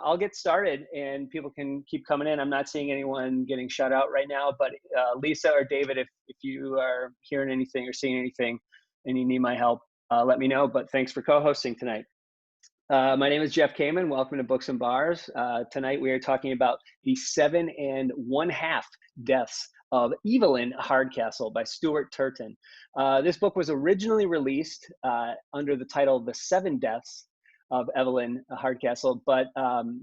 I'll get started and people can keep coming in. I'm not seeing anyone getting shut out right now, but Lisa or David, if you are hearing anything or seeing anything and you need my help, let me know. But thanks for co-hosting tonight. My name is Jeff Kamen. Welcome to Books and Bars. Tonight we are talking about the 7.5 Deaths of Evelyn Hardcastle by Stuart Turton. This book was originally released under the title The Seven Deaths of Evelyn Hardcastle, but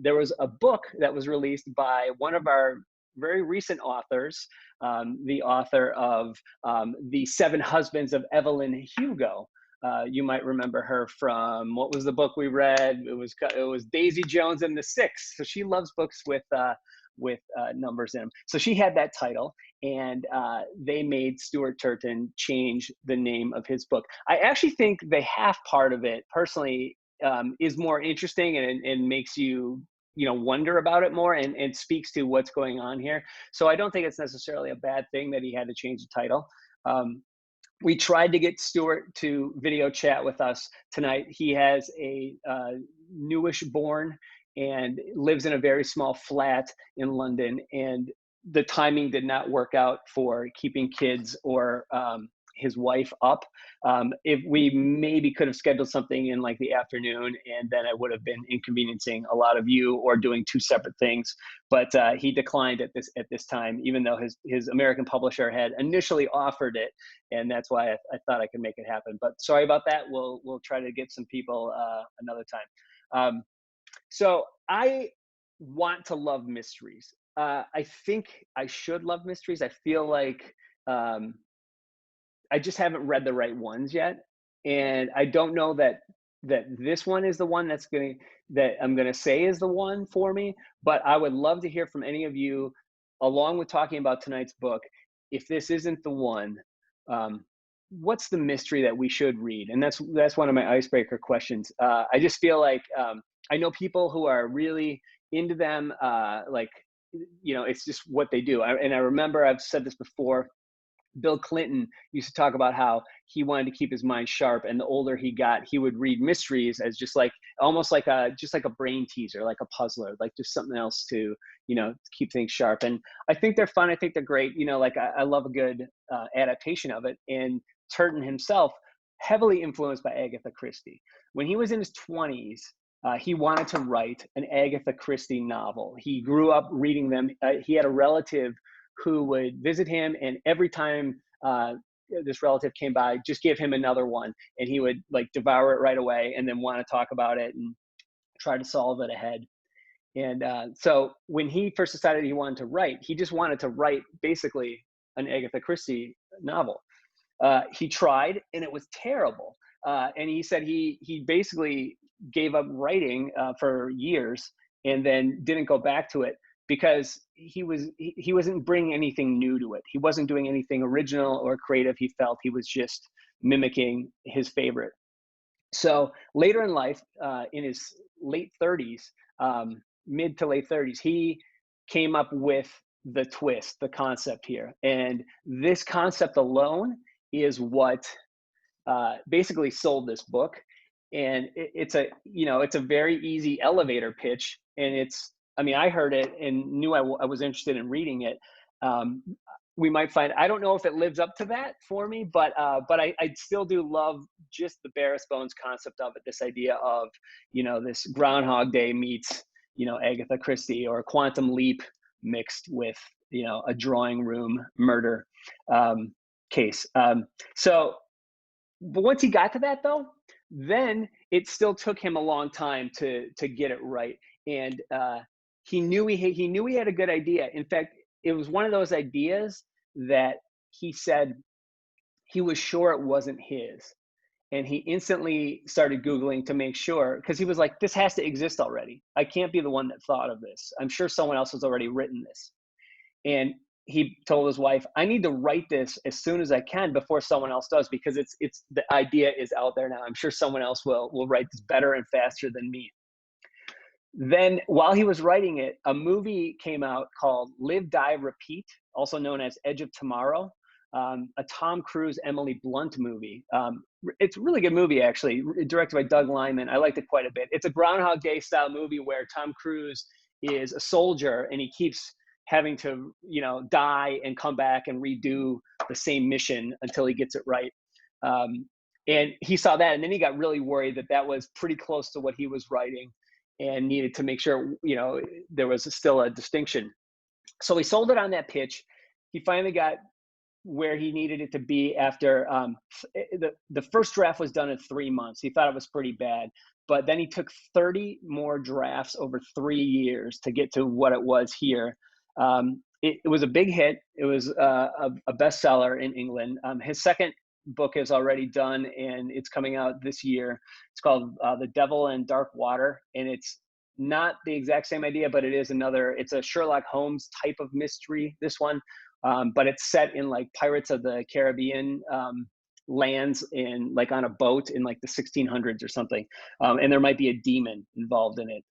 there was a book that was released by one of our very recent authors, the author of The Seven Husbands of Evelyn Hugo. You might remember her from, what was the book we read? It was Daisy Jones and the Six. So she loves books with numbers in them. So she had that title, and they made Stuart Turton change the name of his book. I actually think the half part of it, personally, is more interesting and makes you wonder about it more and speaks to what's going on here. So I don't think it's necessarily a bad thing that he had to change the title. We tried to get Stuart to video chat with us tonight. He has a newish born and lives in a very small flat in London, and the timing did not work out for keeping kids or his wife up. If we maybe could have scheduled something in like the afternoon, and then I would have been inconveniencing a lot of you or doing two separate things. But he declined at this time, even though his American publisher had initially offered it, and that's why I thought I could make it happen. But sorry about that. We'll try to get some people another time. So I want to love mysteries. I think I should love mysteries. I feel like I just haven't read the right ones yet, and I don't know that this one is the one that I'm gonna say is the one for me. But I would love to hear from any of you, along with talking about tonight's book. If this isn't the one, what's the mystery that we should read? And that's one of my icebreaker questions. I just feel like I know people who are really into them, it's just what they do. And I remember I've said this before. Bill Clinton used to talk about how he wanted to keep his mind sharp, and the older he got, he would read mysteries as just like almost like a brain teaser, like a puzzler, like just something else to keep things sharp. And I think they're fun. I think they're great. I love a good adaptation of it. And Turton himself, heavily influenced by Agatha Christie. When he was in his 20s, he wanted to write an Agatha Christie novel. He grew up reading them. He had a relative who would visit him, and every time this relative came by, just give him another one, and he would like devour it right away and then want to talk about it and try to solve it ahead. And so when he first decided he wanted to write, he just wanted to write basically an Agatha Christie novel. He tried, and it was terrible. And he said he basically gave up writing for years and then didn't go back to it, because he wasn't bringing anything new to it. He wasn't doing anything original or creative. He felt he was just mimicking his favorite. So later in life, in his late 30s, mid to late 30s, he came up with the twist, the concept here. And this concept alone is what basically sold this book. And it's a very easy elevator pitch, and I heard it and knew I was interested in reading it. We might find, I don't know if it lives up to that for me, but I still do love just the barest bones concept of it. This idea of, this Groundhog Day meets, Agatha Christie, or Quantum Leap mixed with, a drawing room murder case. But once he got to that, though, then it still took him a long time to get it right. And he knew he had a good idea. In fact, it was one of those ideas that he said he was sure it wasn't his. And he instantly started Googling to make sure, because he was like, this has to exist already. I can't be the one that thought of this. I'm sure someone else has already written this. And he told his wife, I need to write this as soon as I can before someone else does, because it's the idea is out there now. I'm sure someone else will write this better and faster than me. Then while he was writing it, a movie came out called Live, Die, Repeat, also known as Edge of Tomorrow, a Tom Cruise, Emily Blunt movie. It's a really good movie, actually, directed by Doug Liman. I liked it quite a bit. It's a Groundhog Day style movie where Tom Cruise is a soldier and he keeps having to, die and come back and redo the same mission until he gets it right. And he saw that, and then he got really worried that that was pretty close to what he was writing and needed to make sure, there was still a distinction. So he sold it on that pitch. He finally got where he needed it to be after the first draft was done in 3 months. He thought it was pretty bad, but then he took 30 more drafts over 3 years to get to what it was here. It was a big hit. It was a bestseller in England. His second book is already done and it's coming out this year. It's called The Devil and Dark Water, and it's not the exact same idea, but it's a Sherlock Holmes type of mystery, this one. But it's set in like Pirates of the Caribbean lands in like on a boat in like the 1600s or something. And there might be a demon involved in it.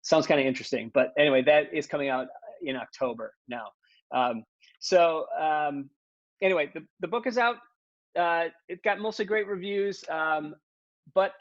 Sounds kind of interesting, but anyway, that is coming out in October now. Anyway, the book is out. It got mostly great reviews, but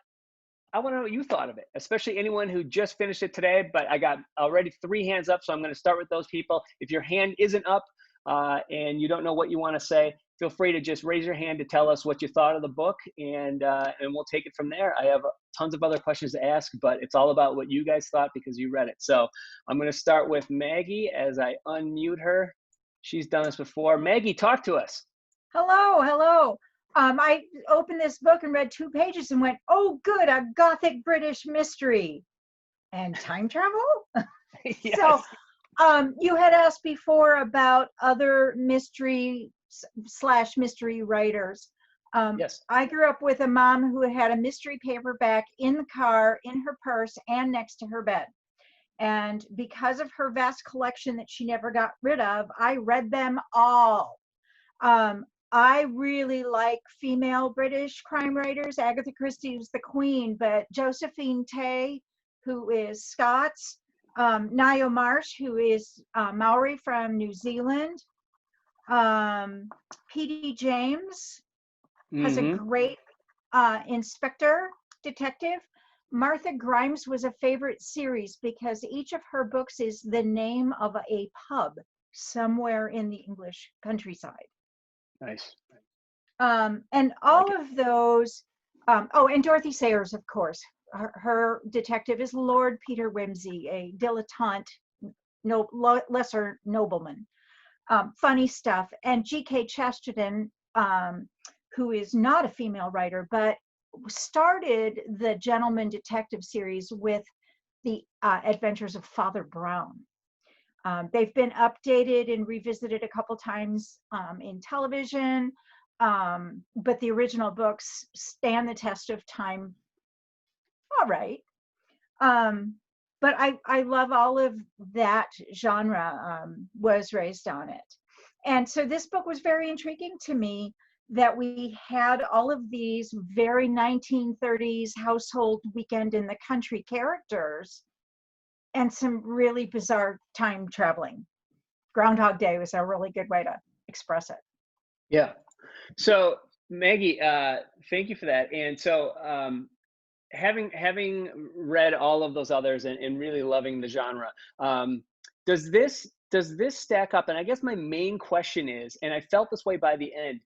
I want to know what you thought of it, especially anyone who just finished it today. But I got already 3 hands up, so I'm going to start with those people. If your hand isn't up and you don't know what you want to say, feel free to just raise your hand to tell us what you thought of the book, and we'll take it from there. I have tons of other questions to ask, but it's all about what you guys thought because you read it. So I'm going to start with Maggie as I unmute her. She's done this before. Maggie, talk to us. Hello. I opened this book and read 2 pages and went, oh, good, a Gothic British mystery. And time travel? Yes. So you had asked before about other mystery writers. Yes. I grew up with a mom who had a mystery paperback in the car, in her purse, and next to her bed. And because of her vast collection that she never got rid of, I read them all. I really like female British crime writers. Agatha Christie is the queen, but Josephine Tay, who is Scots, Niall Marsh, who is Maori from New Zealand, P.D. James has a great inspector detective. Martha Grimes was a favorite series because each of her books is the name of a pub somewhere in the English countryside. Nice. And all of those, and Dorothy Sayers, of course. Her detective is Lord Peter Wimsey, a dilettante, lesser nobleman. Funny stuff. And G.K. Chesterton, who is not a female writer, but started the Gentleman Detective series with the Adventures of Father Brown. They've been updated and revisited a couple times in television, but the original books stand the test of time. All right. But I love all of that genre, was raised on it. And so this book was very intriguing to me, that we had all of these very 1930s household weekend in the country characters and some really bizarre time traveling. Groundhog Day was a really good way to express it. Yeah. So Maggie, thank you for that. And so having read all of those others and really loving the genre, does this stack up? And I guess my main question is, and I felt this way by the end,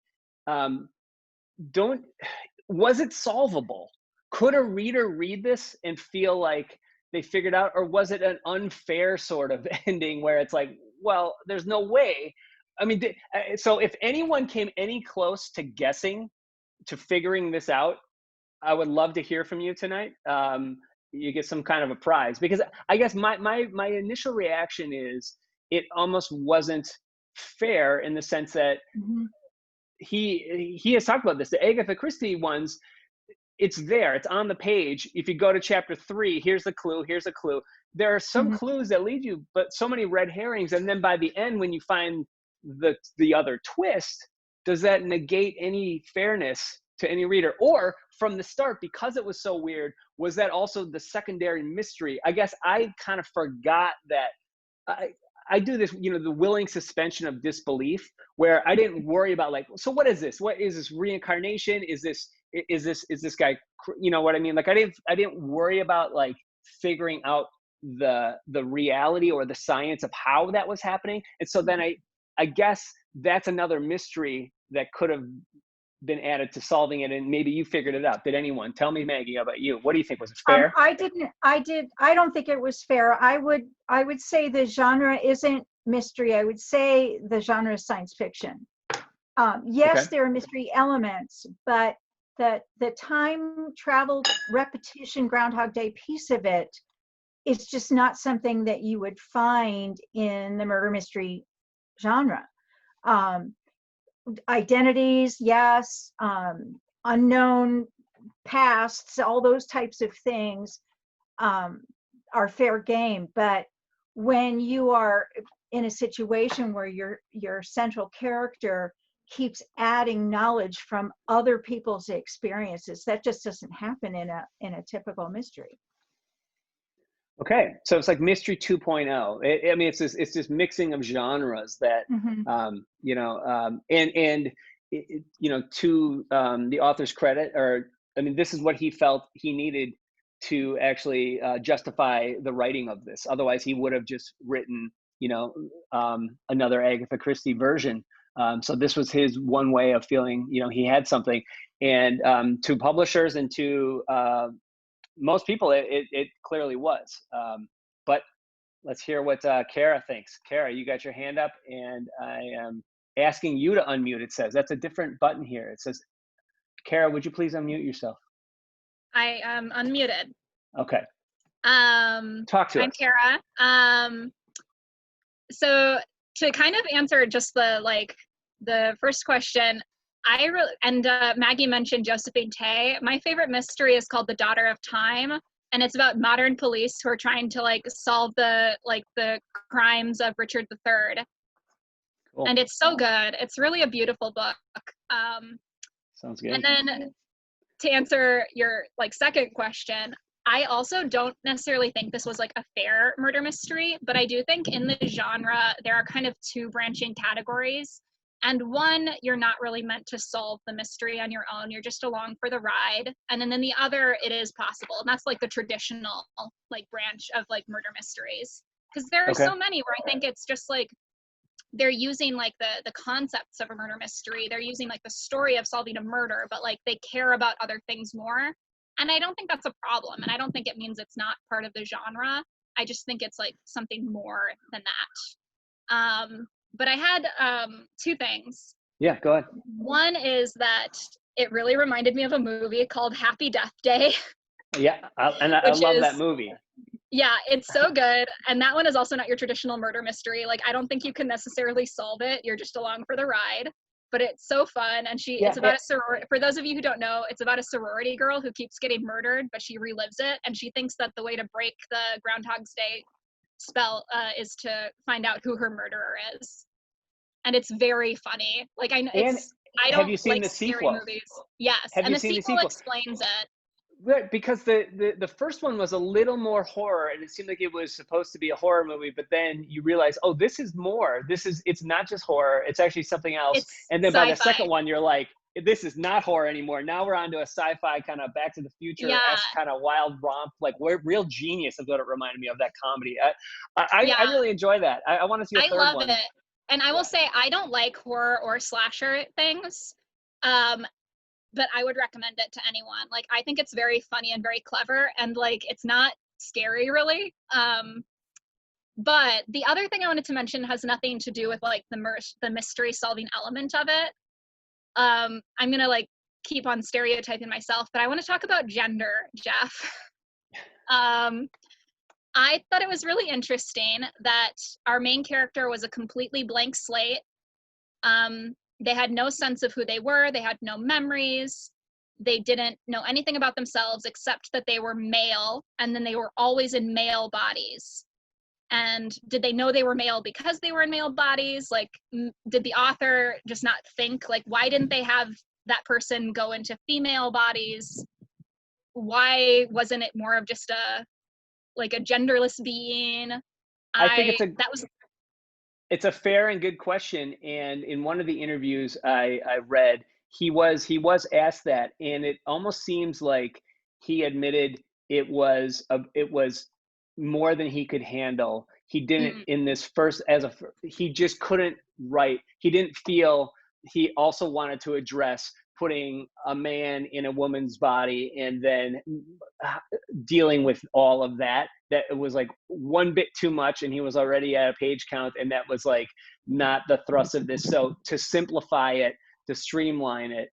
was it solvable? Could a reader read this and feel like they figured out, or was it an unfair sort of ending where it's like, well, there's no way? I mean, so if anyone came any close to figuring this out, I would love to hear from you tonight. You get some kind of a prize, because I guess my initial reaction is it almost wasn't fair in the sense that he has talked about this. The Agatha Christie ones, it's there, it's on the page. If you go to chapter 3, here's a clue, here's a clue. There are some clues that lead you, but so many red herrings. And then by the end, when you find the other twist, does that negate any fairness to any reader? Or from the start, because it was so weird, was that also the secondary mystery? I guess I kind of forgot that. I do this, the willing suspension of disbelief, where I didn't worry about, like, so what is this? What is this, reincarnation? Is this guy, you know what I mean? Like, I didn't worry about, like, figuring out the reality or the science of how that was happening. And so then I guess that's another mystery that could have been added to solving it, and maybe you figured it out. Did anyone? Tell me, Maggie, how about you? What do you think? Was it fair? I don't think it was fair. I would say the genre isn't mystery. I would say the genre is science fiction. Okay. Yes, there are mystery elements, but the time travel repetition Groundhog Day piece of it is just not something that you would find in the murder mystery genre. Um, Identities, yes, unknown pasts, all those types of things are fair game. But when you are in a situation where your central character keeps adding knowledge from other people's experiences, that just doesn't happen in a typical mystery. Okay, so it's like Mystery 2.0. I mean, it's this mixing of genres that, Mm-hmm. and to the author's credit, or I mean, this is what he felt he needed to actually justify the writing of this. Otherwise, he would have just written, another Agatha Christie version. So this was his one way of feeling, he had something. And to publishers and to most people, it clearly was. But let's hear what Kara thinks. Kara, you got your hand up, and I am asking you to unmute. It says that's a different button here. It says, Kara, would you please unmute yourself? I am unmuted. Okay. Talk to I'm us. Kara. So to kind of answer just the first question, Maggie mentioned Josephine Tay. My favorite mystery is called The Daughter of Time, and it's about modern police who are trying to solve the crimes of Richard III. Cool. And it's so good. It's really a beautiful book. Sounds good. And then to answer your second question, I also don't necessarily think this was a fair murder mystery, but I do think in the genre there are kind of two branching categories. And one, you're not really meant to solve the mystery on your own. You're just along for the ride. And then the other, it is possible. And that's the traditional branch of murder mysteries. Because there are so many where I think it's just they're using the concepts of a murder mystery. They're using the story of solving a murder, but they care about other things more. And I don't think that's a problem. And I don't think it means it's not part of the genre. I just think it's something more than that. But I had two things. Yeah, go ahead. One is that it really reminded me of a movie called Happy Death Day. Yeah, I love that movie. Yeah, it's so good. And that one is also not your traditional murder mystery. I don't think you can necessarily solve it. You're just along for the ride. But it's so fun. And it's about a sorority. For those of you who don't know, it's about a sorority girl who keeps getting murdered, but she relives it. And she thinks that the way to break the Groundhog's Day spell is to find out who her murderer is. And it's very funny. I don't have you seen the scary sequel? movies. Yes. Have and you the seen sequel the sequel? Explains it. Right, because the first one was a little more horror, and it seemed like it was supposed to be a horror movie, but then you realize, oh, this is more. It's not just horror, it's actually something else. It's and then sci-fi. By the second one, you're like, this is not horror anymore. Now we're on to a sci-fi kind of Back to the Future-esque kind of wild romp, real genius of what it reminded me of, that comedy. I really enjoy that. I want to see a third one. I love it. And I will say, I don't like horror or slasher things. But I would recommend it to anyone. I think it's very funny and very clever, and it's not scary really. But the other thing I wanted to mention has nothing to do with the mystery solving element of it. I'm gonna keep on stereotyping myself, but I want to talk about gender, Jeff. I thought it was really interesting that our main character was a completely blank slate. They had no sense of who they were. They had no memories. They didn't know anything about themselves except that they were male, and then they were always in male bodies. And did they know they were male because they were in male bodies? Did the author just not think, why didn't they have that person go into female bodies? Why wasn't it more of just a genderless being? I think it's a fair and good question. And in one of the interviews I read, he was asked that, and it almost seems like he admitted it was more than he could handle. He didn't Mm, in this first he just couldn't write. He didn't feel he also wanted to address putting a man in a woman's body and then uh, dealing with all of that, that it was like one bit too much, and he was already at a page count, and that was like not the thrust of this. So to simplify it, to streamline it,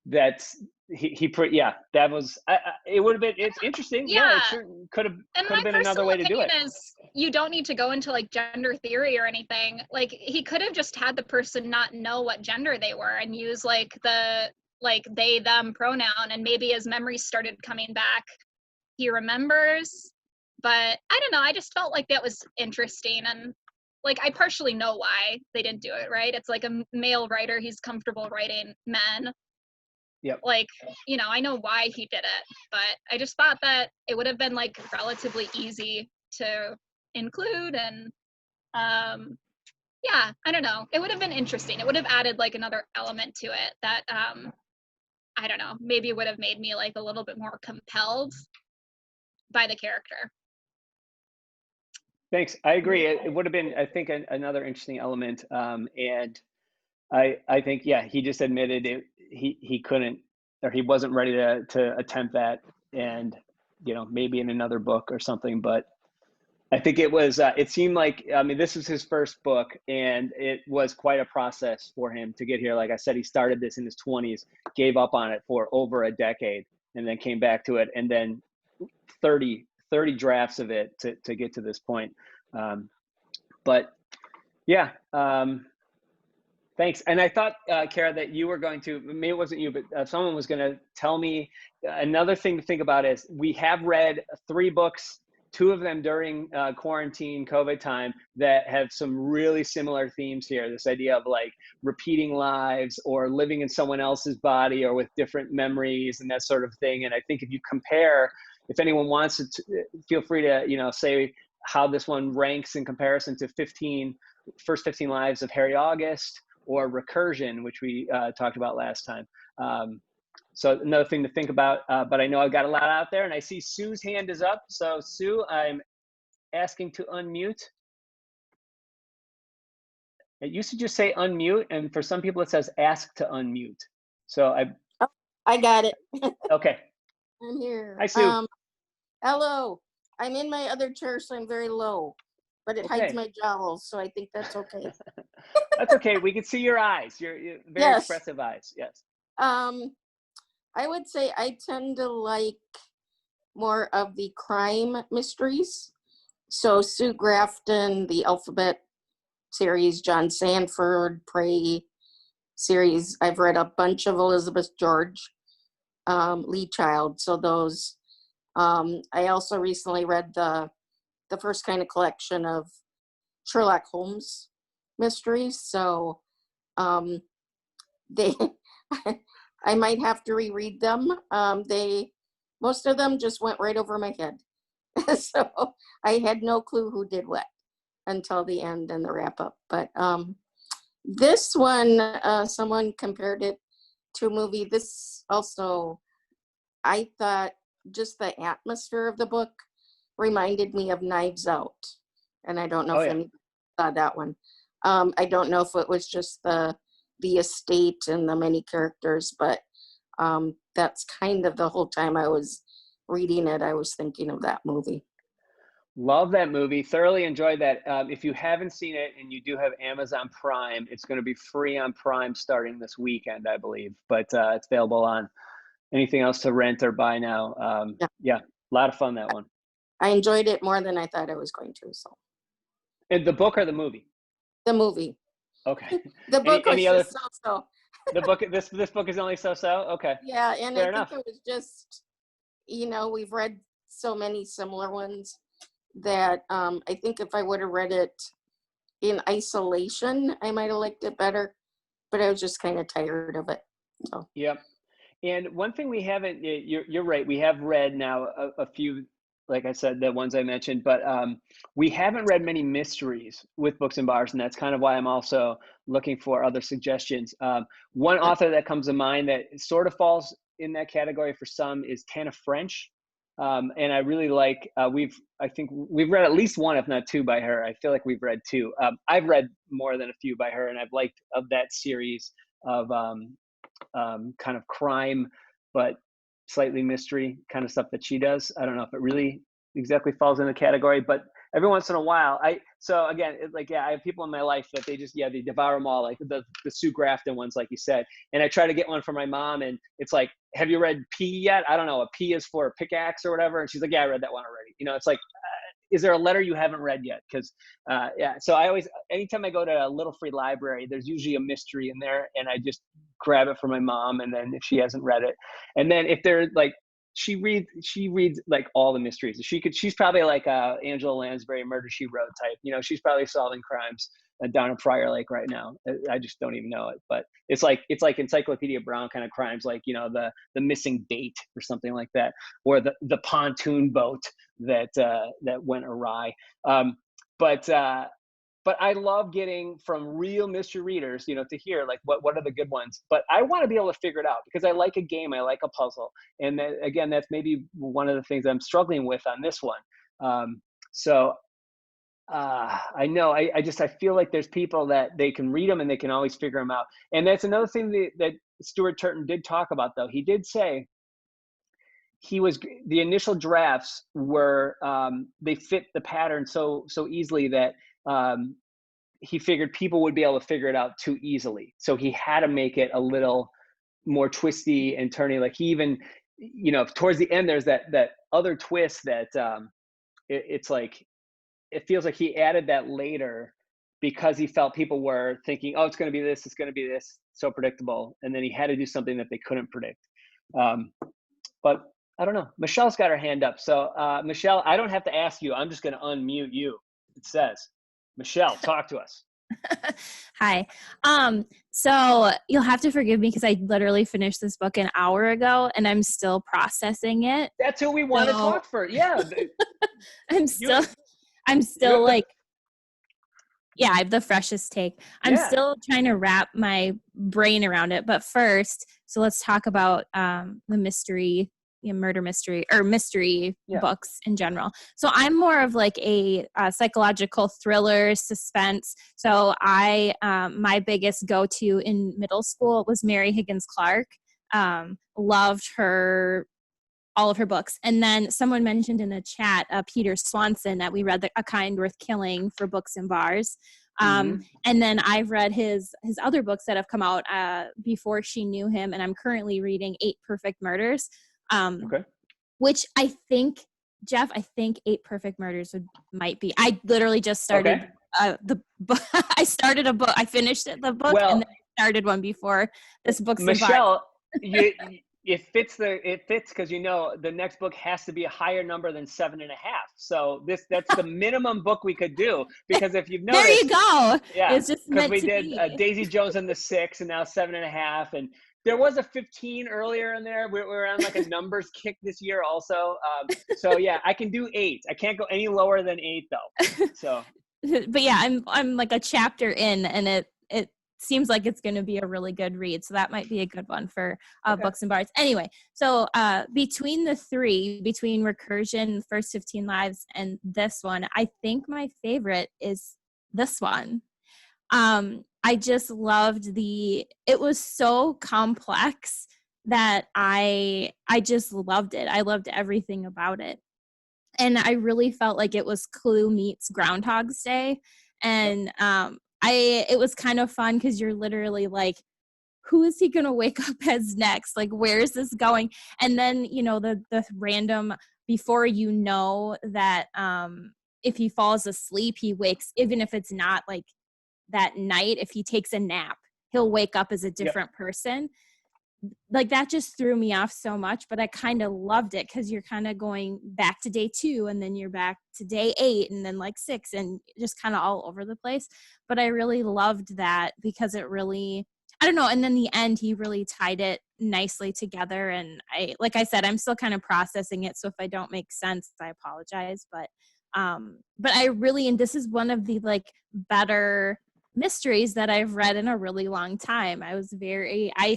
that's he put yeah, that was it would have been, it's interesting, yeah, it yeah. sure could have And my been another personal way to do opinion it. is you don't need to go into like gender theory or anything. Like he could have just had the person not know what gender they were and use like the like they them pronoun, and maybe as memories started coming back he remembers. But I don't know, I just felt like that was interesting, and like I partially know why they didn't do it, right? It's like a male writer, he's comfortable writing men, Yep. like, you know, I know why he did it, but I just thought that it would have been like relatively easy to include. And yeah, I don't know, it would have been interesting, it would have added like another element to it that I don't know, maybe would have made me like a little bit more compelled by the character. Thanks, I agree, it would have been, I think, another interesting element. And I think, yeah, he just admitted it. He couldn't, or he wasn't ready to attempt that, and maybe in another book or something. But I think it was. It seemed like, I mean, this was his first book, and it was quite a process for him to get here. Like I said, he started this in his 20s, gave up on it for over a decade, and then came back to it, and then 30 drafts of it to get to this point. But yeah. Thanks. And I thought, Kara, that you were going to, maybe it wasn't you, but someone was going to tell me another thing to think about is we have read 3 books, 2 of them during quarantine COVID time, that have some really similar themes here. This idea of like repeating lives or living in someone else's body or with different memories and that sort of thing. And I think if you compare, if anyone wants to, feel free to, say how this one ranks in comparison to First 15 Lives of Harry August, or recursion, which we talked about last time. So another thing to think about, but I know I've got a lot out there, and I see Sue's hand is up. So Sue, I'm asking to unmute. It used to just say unmute, and for some people it says ask to unmute. So Oh, I got it. okay. I'm here. Hi, Sue. Hello. I'm in my other chair, so I'm very low, but it hides Okay. my jowls, so I think that's okay. That's okay. We can see your eyes. You're very Yes. expressive eyes. Yes. I would say I tend to like more of the crime mysteries. So Sue Grafton, the Alphabet series, John Sanford, Prey series. I've read a bunch of Elizabeth George, Lee Child. So those. I also recently read the first kind of collection of Sherlock Holmes mysteries. So they, I might have to reread them. Most of them just went right over my head. So I had no clue who did what until the end and the wrap up. But this one, someone compared it to a movie. This also, I thought just the atmosphere of the book reminded me of Knives Out. And I don't know if anybody saw that one. I don't know if it was just the estate and the many characters, but that's kind of the whole time I was reading it, I was thinking of that movie. Love that movie. Thoroughly enjoyed that. If you haven't seen it and you do have Amazon Prime, it's going to be free on Prime starting this weekend, I believe. But it's available on anything else to rent or buy now. Yeah, a lot of fun, that one. I enjoyed it more than I thought I was going to. So. And the book or the movie? The movie. Okay. The book was just so-so. The book, this book is only so-so? Okay. Yeah, and Fair I enough. think it was just, we've read so many similar ones that I think if I would have read it in isolation, I might have liked it better, but I was just kind of tired of it. So. Yep. And one thing we haven't, you're right, we have read now a few like I said, the ones I mentioned, but we haven't read many mysteries with Books and Bars, and that's kind of why I'm also looking for other suggestions. One author that comes to mind that sort of falls in that category for some is Tana French. And I really like, I think we've read at least one, if not two, by her. I feel like we've read two. I've read more than a few by her, and I've liked of that series of kind of crime, but slightly mystery kind of stuff that she does. I don't know if it really exactly falls in the category, but every once in a while, so again, I have people in my life that they devour them all, like the Sue Grafton ones, like you said. And I try to get one for my mom, and it's like, have you read P yet? I don't know. A P is for a pickaxe or whatever. And she's like, yeah, I read that one already. It's like, is there a letter you haven't read yet? Because so I always, anytime I go to a little free library, there's usually a mystery in there, and I just grab it for my mom, and then if she hasn't read it, and then if they're like, she reads like all the mysteries. She's probably like Angela Lansbury, Murder, She Wrote type. She's probably solving crimes down in Prior Lake right now. I just don't even know it, but it's like Encyclopedia Brown kind of crimes, like the missing bait or something like that, or the pontoon boat that went awry. But I love getting from real mystery readers, to hear like what are the good ones. But I want to be able to figure it out, because I like a game, I like a puzzle, and again, that's maybe one of the things I'm struggling with on this one. I know I feel like there's people that they can read them and they can always figure them out, and that's another thing that Stuart Turton did talk about, though. He did say the initial drafts were they fit the pattern so easily that he figured people would be able to figure it out too easily. So he had to make it a little more twisty and turny. Like he even, towards the end, there's that other twist that it's like, it feels like he added that later because he felt people were thinking, oh, it's going to be this, so predictable. And then he had to do something that they couldn't predict. But I don't know. Michelle's got her hand up. So Michelle, I don't have to ask you. I'm just going to unmute you. It says, Michelle, talk to us. Hi. So you'll have to forgive me because I literally finished this book an hour ago and I'm still processing it. That's who we want to talk for. Yeah. I'm still like, yeah, I have the freshest take. I'm still trying to wrap my brain around it. But first, so let's talk about the mystery, murder mystery or mystery books in general. So I'm more of like a psychological thriller, suspense. So my biggest go-to in middle school was Mary Higgins Clark. Loved all of her books. And then someone mentioned in the chat, Peter Swanson, that we read A Kind Worth Killing for Books and Bars. And then I've read his other books that have come out before she knew him. And I'm currently reading 8 Perfect Murders. Which I think, Jeff, 8 Perfect Murders might be. I literally just started the book. I started a book. I finished the book, and then I started one before this book's Michelle, it fits because the next book has to be a higher number than 7.5. So that's the minimum book we could do, because if you've noticed, there you go. Yeah, it's just because we did Daisy Jones and the 6, and now 7.5, and there was a 15 earlier in there. We're on like a numbers kick this year also. So yeah, I can do 8. I can't go any lower than 8 though. So, but yeah, I'm like a chapter in, and it seems like it's going to be a really good read. So that might be a good one for Books and Bars. Anyway, so between the 3, between Recursion, First 15 Lives, and this one, I think my favorite is this one. I just loved it was so complex that I just loved it. I loved everything about it. And I really felt like it was Clue meets Groundhog's Day. And it was kind of fun because you're literally like, who is he going to wake up as next? Like, where is this going? And then, the random, before that if he falls asleep, he wakes, even if it's not like that night, if he takes a nap, he'll wake up as a different person. Like that just threw me off so much, but I kind of loved it because you're kind of going back to day 2 and then you're back to day 8 and then like 6 and just kind of all over the place. But I really loved that because it really, I don't know. And then the end, he really tied it nicely together. And like I said, I'm still kind of processing it. So if I don't make sense, I apologize. But I really, and this is one of the like better mysteries that I've read in a really long time. I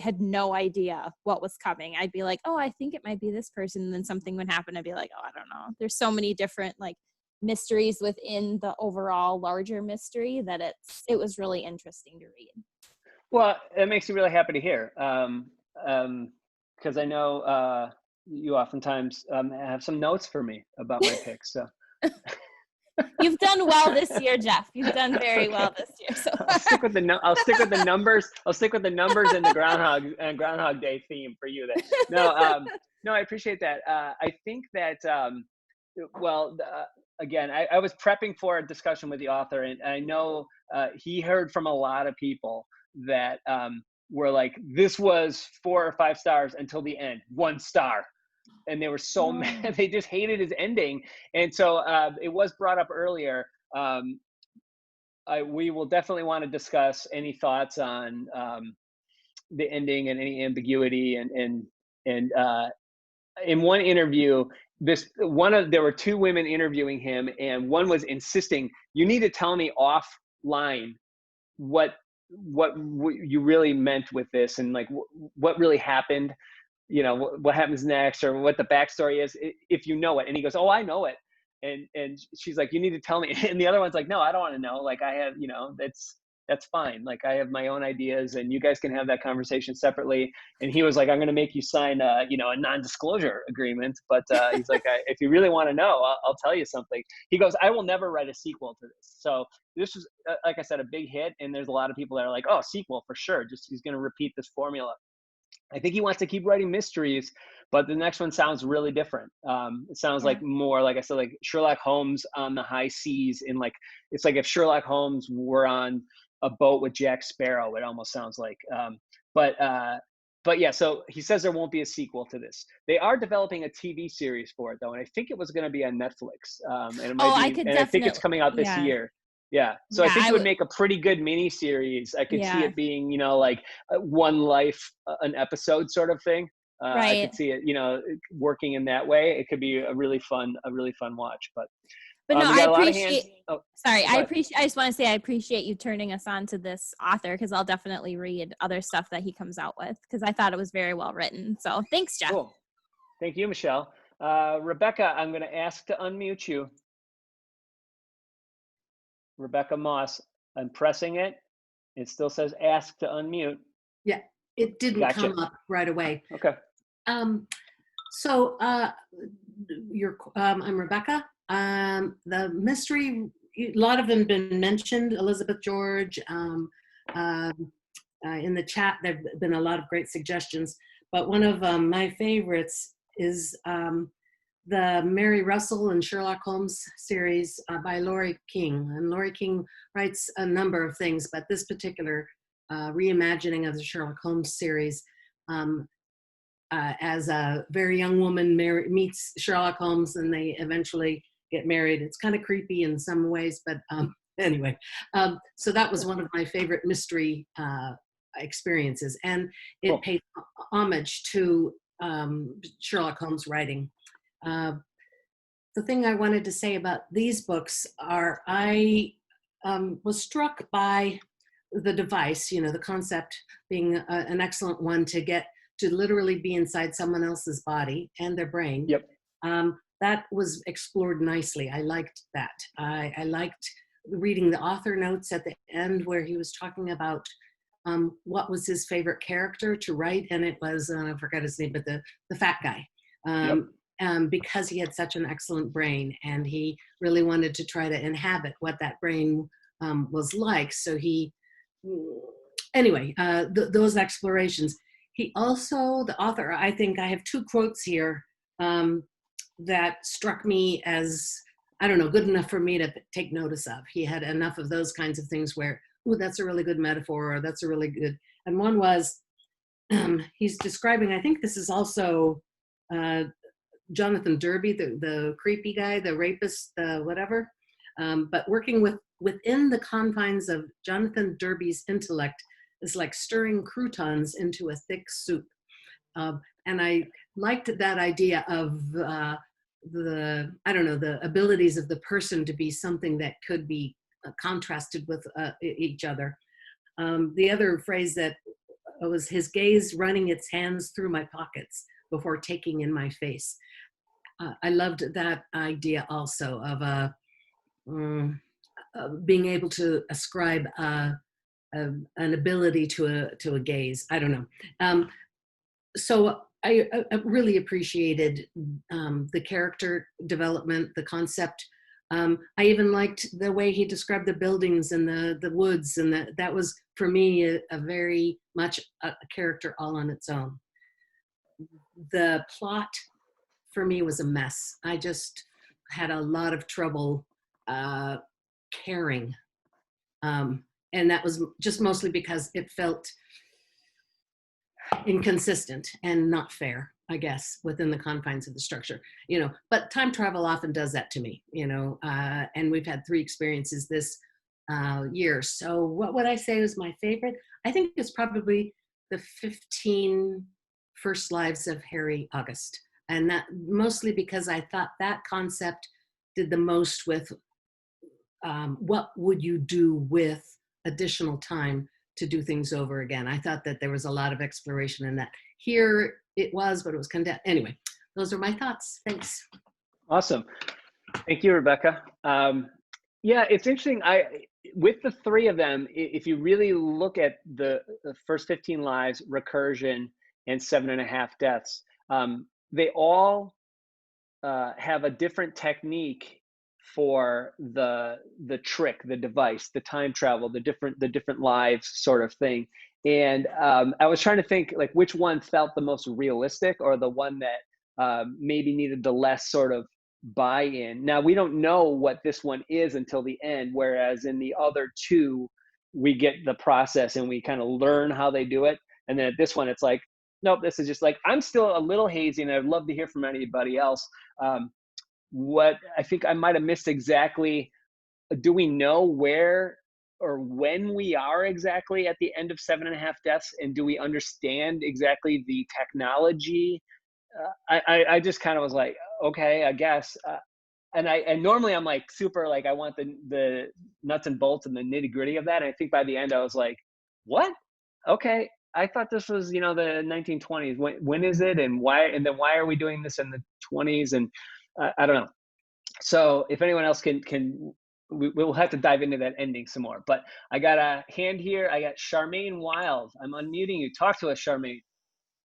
had no idea what was coming. I'd be like, oh, I think it might be this person. And then something would happen. I'd be like, oh, I don't know. There's so many different like mysteries within the overall larger mystery that it was really interesting to read. Well, it makes me really happy to hear. Because I know you oftentimes have some notes for me about my picks. So You've done well this year, Jeff. You've done very well this year. So I'll stick with the numbers. I'll stick with the numbers and the Groundhog Day theme for you. Then no, I appreciate that. I think that again, I was prepping for a discussion with the author, and I know he heard from a lot of people that were like, this was 4 or 5 stars until the end, 1 star. And they were so mad. They just hated his ending. And so it was brought up earlier. We will definitely want to discuss any thoughts on the ending and any ambiguity. And in one interview, there were 2 women interviewing him, and one was insisting, you need to tell me offline what you really meant with this, and like what really happened, you know, what happens next, or what the backstory is, if you know it. And he goes, oh, I know it. And she's like, you need to tell me. And the other one's like, no, I don't want to know. Like, I have, you know, that's fine. Like, I have my own ideas, and you guys can have that conversation separately. And he was like, I'm going to make you sign a non-disclosure agreement. But he's like, if you really want to know, I'll tell you something. He goes, I will never write a sequel to this. So this was, like I said, a big hit. And there's a lot of people that are like, oh, sequel for sure. Just, he's going to repeat this formula. I think he wants to keep writing mysteries, but the next one sounds really different. It sounds like more, like I said, like Sherlock Holmes on the high seas. It's like if Sherlock Holmes were on a boat with Jack Sparrow, it almost sounds like. But yeah, so he says there won't be a sequel to this. They are developing a TV series for it though, and I think it was going to be on Netflix. And it might be, and I think it's coming out this year. Yeah. So I think it would make a pretty good mini series. I could see it being, like one life, an episode sort of thing. I could see it, working in that way. It could be a really fun watch. But no, I appreciate. I just want to say I appreciate you turning us on to this author, because I'll definitely read other stuff that he comes out with, because I thought it was very well written. So thanks, Jeff. Cool. Thank you, Michelle. Rebecca, I'm going to ask to unmute you. Rebecca Moss, I'm pressing it. It still says ask to unmute. Yeah, it didn't come up right away. Okay. So I'm Rebecca. The mystery, a lot of them have been mentioned. Elizabeth George, in the chat, there have been a lot of great suggestions. But one of my favorites is the Mary Russell and Sherlock Holmes series by Laurie King. And Laurie King writes a number of things, but this particular reimagining of the Sherlock Holmes series, as a very young woman meets Sherlock Holmes and they eventually get married. It's kind of creepy in some ways, but anyway. So that was one of my favorite mystery experiences. And it paid homage to Sherlock Holmes writing. The thing I wanted to say about these books are I was struck by the device, the concept being an excellent one to get to literally be inside someone else's body and their brain. Yep. That was explored nicely. I liked that. I liked reading the author notes at the end where he was talking about what was his favorite character to write, and it was, I forgot his name, but the fat guy. Because he had such an excellent brain and he really wanted to try to inhabit what that brain was like. So those explorations. He also, the author, I think I have 2 quotes here that struck me as, I don't know, good enough for me to take notice of. He had enough of those kinds of things where, ooh, that's a really good metaphor, or that's a really good, and one was, he's describing, I think this is also Jonathan Derby, the creepy guy, the rapist, the whatever, but working within the confines of Jonathan Derby's intellect is like stirring croutons into a thick soup. And I liked that idea of the abilities of the person to be something that could be contrasted with each other. The other phrase that was his gaze running its hands through my pockets before taking in my face. I loved that idea also of being able to ascribe an ability to a gaze. I don't know. So I really appreciated the character development, the concept. I even liked the way he described the buildings and the woods, and that was for me a very much a character all on its own. The plot for me was a mess. I just had a lot of trouble caring, and that was just mostly because it felt inconsistent and not fair, I guess, within the confines of the structure, but time travel often does that to me, and we've had 3 experiences this year. So what would I say was my favorite? I think it's probably the 15 First Lives of Harry August. And that mostly because I thought that concept did the most with what would you do with additional time to do things over again. I thought that there was a lot of exploration in that. Here it was, but it was condensed. Anyway, those are my thoughts. Thanks. Awesome. Thank you, Rebecca. Yeah, it's interesting. With the 3 of them, if you really look at the first 15 lives, recursion, and 7.5 deaths, they all have a different technique for the trick, the device, the time travel, the different lives sort of thing. And I was trying to think like which one felt the most realistic, or the one that maybe needed the less sort of buy-in. Now we don't know what this one is until the end, whereas in the other 2 we get the process and we kind of learn how they do it. And then at this one it's like, nope, this is just like, I'm still a little hazy, and I'd love to hear from anybody else. What I think I might have missed exactly, do we know where or when we are exactly at the end of 7.5 deaths? And do we understand exactly the technology? I just kind of was like, okay, I guess. And normally I'm like super, like I want the nuts and bolts and the nitty gritty of that. And I think by the end I was like, what? Okay. I thought this was, the 1920s. When is it, and why? And then why are we doing this in the 20s? And I don't know. So if anyone else we'll have to dive into that ending some more. But I got a hand here. I got Charmaine Wild. I'm unmuting you. Talk to us, Charmaine.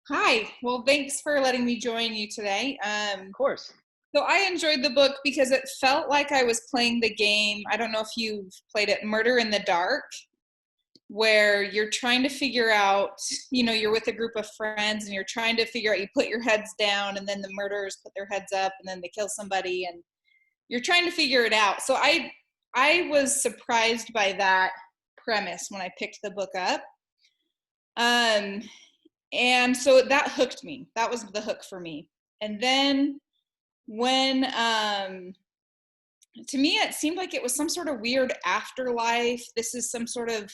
Hi. Well, thanks for letting me join you today. Of course. So I enjoyed the book because it felt like I was playing the game. I don't know if you've played it, Murder in the Dark, where you're trying to figure out, you're with a group of friends and you're trying to figure out, you put your heads down and then the murderers put their heads up and then they kill somebody and you're trying to figure it out. So I was surprised by that premise when I picked the book up. And so that hooked me. That was the hook for me. And then when, to me, it seemed like it was some sort of weird afterlife. This is some sort of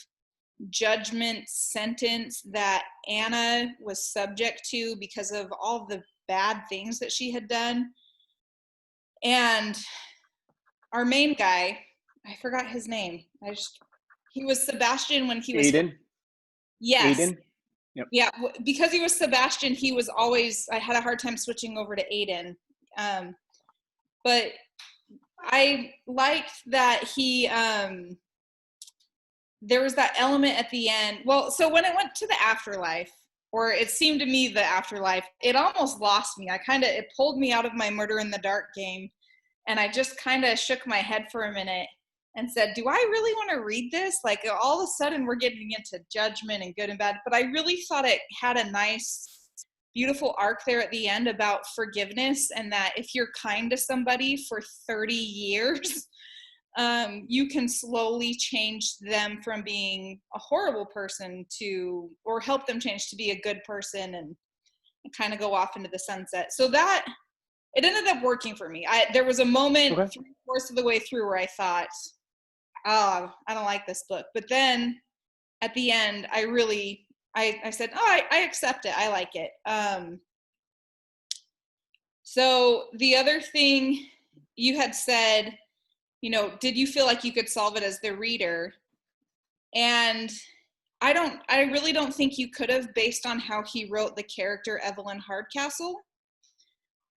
judgment sentence that Anna was subject to because of all the bad things that she had done. And our main guy, I forgot his name. He was Sebastian when he was Aiden. Yes. Aiden. Yep. Yeah, because he was Sebastian, I had a hard time switching over to Aiden. But I liked that there was that element at the end. Well, so when it went to the afterlife, or it seemed to me the afterlife, it almost lost me. It pulled me out of my Murder in the Dark game. And I just kind of shook my head for a minute and said, do I really want to read this? Like all of a sudden we're getting into judgment and good and bad. But I really thought it had a nice, beautiful arc there at the end about forgiveness, and that if you're kind to somebody for 30 years, you can slowly change them from being a horrible person or help them change to be a good person and kind of go off into the sunset. So that, it ended up working for me. There was a moment 3/4 of the way through where I thought, oh, I don't like this book. But then at the end, I really I said, oh, I accept it. I like it. So the other thing you had said, you know, did you feel like you could solve it as the reader? And I really don't think you could have, based on how he wrote the character Evelyn Hardcastle.